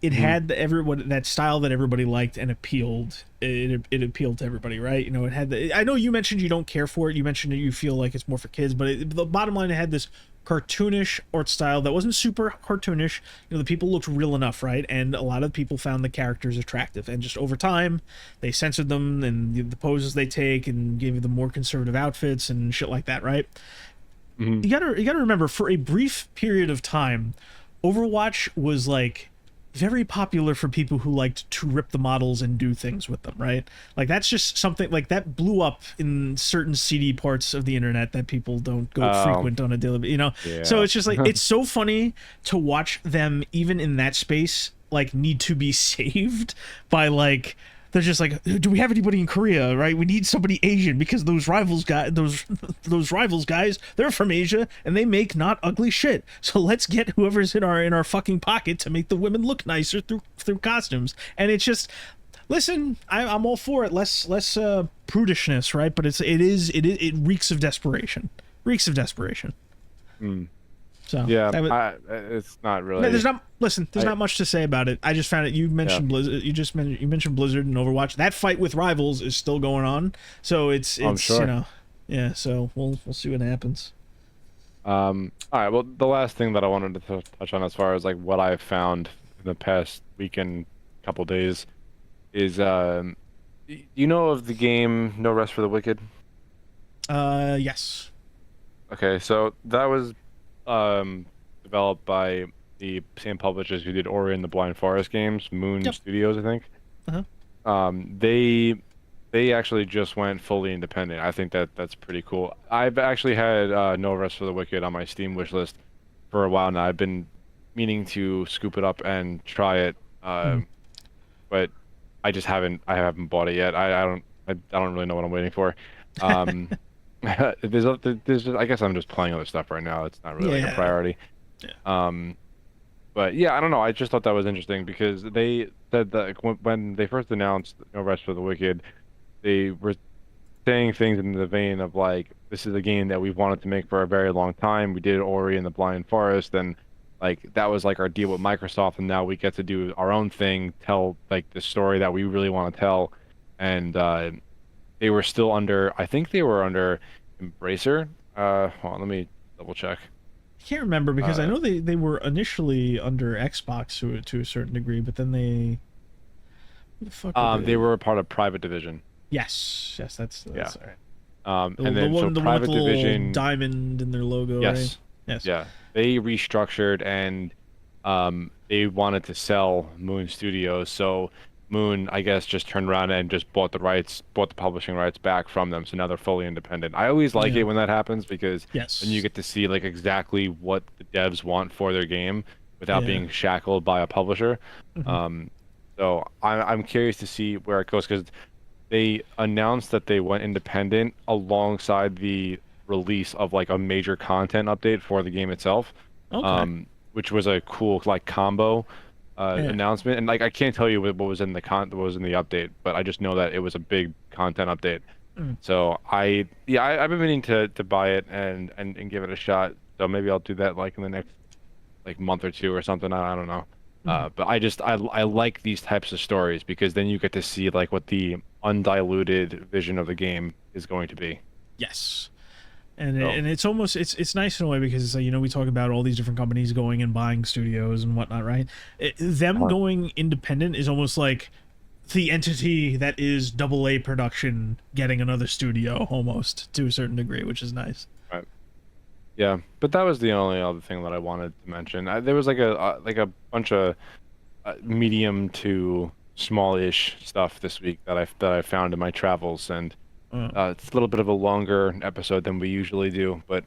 it had that style that everybody liked and appealed. It appealed to everybody, right? You know, it had I know you mentioned you don't care for it. You mentioned that you feel like it's more for kids, but the bottom line, it had this cartoonish art style that wasn't super cartoonish. You know, the people looked real enough, right? And a lot of people found the characters attractive. And just over time, they censored them and the poses they take and gave them more conservative outfits and shit like that, right? You gotta remember, for a brief period of time, Overwatch was like very popular for people who liked to rip the models and do things with them, right? Like, that's just something like that blew up in certain seedy parts of the internet that people don't go frequent on a daily, you know. So it's just like, it's so funny to watch them even in that space like need to be saved by like, they're just like, do we have anybody in Korea, right? We need somebody Asian because those rivals guys, they're from Asia and they make not ugly shit. So let's get whoever's in our fucking pocket to make the women look nicer through costumes. And it's just, listen, I'm all for it. Less prudishness, right? But it reeks of desperation. So yeah, it's not really. There's not much to say about it. I just found it. You mentioned Blizzard. You mentioned Blizzard and Overwatch. That fight with rivals is still going on. So it's I'm sure. you know, yeah. So we'll see what happens. All right. Well, the last thing that I wanted to touch on as far as like what I've found in the past week and couple days is you know of the game No Rest for the Wicked? Yes. Okay, so that was um developed by the same publishers who did Ori and the Blind Forest games, Moon Yep. Studios, I think. Uh-huh. They actually just went fully independent. I think that's pretty cool. I've actually had No Rest for the Wicked on my Steam wish list for a while now. I've been meaning to scoop it up and try it, Mm. but I haven't bought it yet. I don't really know what I'm waiting for. Um, I guess I'm just playing other stuff right now. It's not really like a Yeah. priority. Yeah. Um, but yeah, I don't know. I just thought that was interesting because they said that like, when they first announced No Rest for the Wicked, they were saying things in the vein of like, this is a game that we've wanted to make for a very long time. We did Ori and the Blind Forest, and like that was like our deal with Microsoft, and now we get to do our own thing, tell like the story that we really want to tell. And they were still under, I think they were under Embracer. Hold on, let me double check. I can't remember because I Uh, know they were initially under Xbox to a certain degree, but then they who the fuck were they they? were a part of Private Division. Yes, Yeah. that's all right. And The then so one with Private the little Division, diamond in their logo, right? yes, Yes. yeah, they restructured and they wanted to sell Moon Studios. So Moon, I guess, just turned around and just bought the publishing rights back from them. So now they're fully independent. I always like Yeah. it when that happens because then you Yes. get to see like exactly what the devs want for their game without Yeah. being shackled by a publisher. Hmm. Um, so I'm curious to see where it goes because they announced that they went independent alongside the release of like a major content update for the game itself, Okay. um, which was a cool like combo Yeah. announcement. And like I can't tell you what was in the what was in the update, but I just know that it was a big content update. Mm. So I've been meaning to buy it and give it a shot. So maybe I'll do that like in the next like month or two or something. I don't know. Mhm. But I like these types of stories because then you get to see like what the undiluted vision of the game is going to be. Yes. And So, and it's almost it's nice in a way because you know we talk about all these different companies going and buying studios and whatnot, right? Them uh, going independent is almost like the entity that is double A production getting another studio almost to a certain degree, which is nice. right. Yeah, but that was the only other thing that I wanted to mention. There was like a bunch of medium to smallish stuff this week that I found in my travels, and Uh, it's a little bit of a longer episode than we usually do, but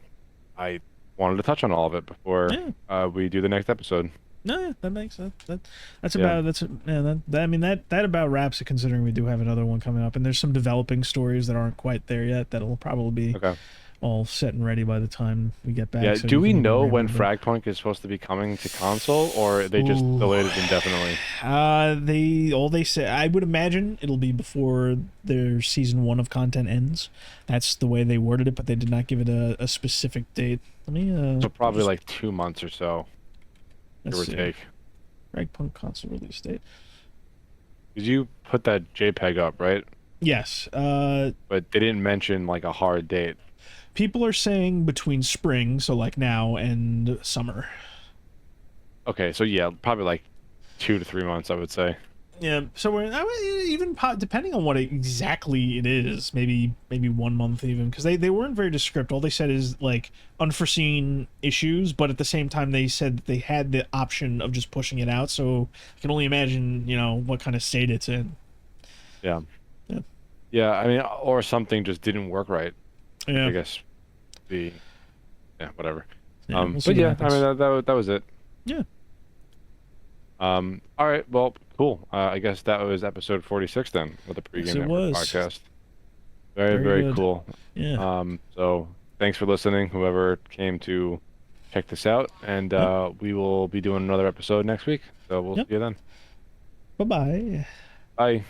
I wanted to touch on all of it before yeah. we do the next episode. No, yeah, that makes sense. That's Yeah. about yeah, I mean that about wraps it considering we do have another one coming up and there's some developing stories that aren't quite there yet that'll probably be Okay. all set and ready by the time we get back. Yeah. So Do you we can even know when ramble a bit. Fragpunk is supposed to be coming to console, or they just Ooh. delayed it indefinitely? They say I would imagine it'll be before their season 1 of content ends. That's the way they worded it, but they did not give it a specific date. Let me So probably just like 2 months or so, give let's or see. take. Fragpunk console release date. Because you put that JPEG up, right? Yes. But they didn't mention like a hard date. People are saying between spring, so like now, and summer. Okay, so yeah, probably like 2 to 3 months, I would say. Yeah, so even depending on what exactly it is, maybe 1 month even, because they weren't very descriptive. All they said is like unforeseen issues, but at the same time they said that they had the option of just pushing it out. So I can only imagine, you know, what kind of state it's in. Yeah. Yeah, Yeah, I mean, or something just didn't work right. yeah, I guess the yeah, whatever. yeah. We'll see But what yeah, I happens. mean that was it. Yeah, All right, well, cool. I guess that was episode 46 then with the yes, Pregame it Network was podcast. Very, very very good. cool. Yeah. So thanks for listening, whoever came to check this out, and Yep. we will be doing another episode next week. So we'll see Yep. you then. Bye bye. Bye.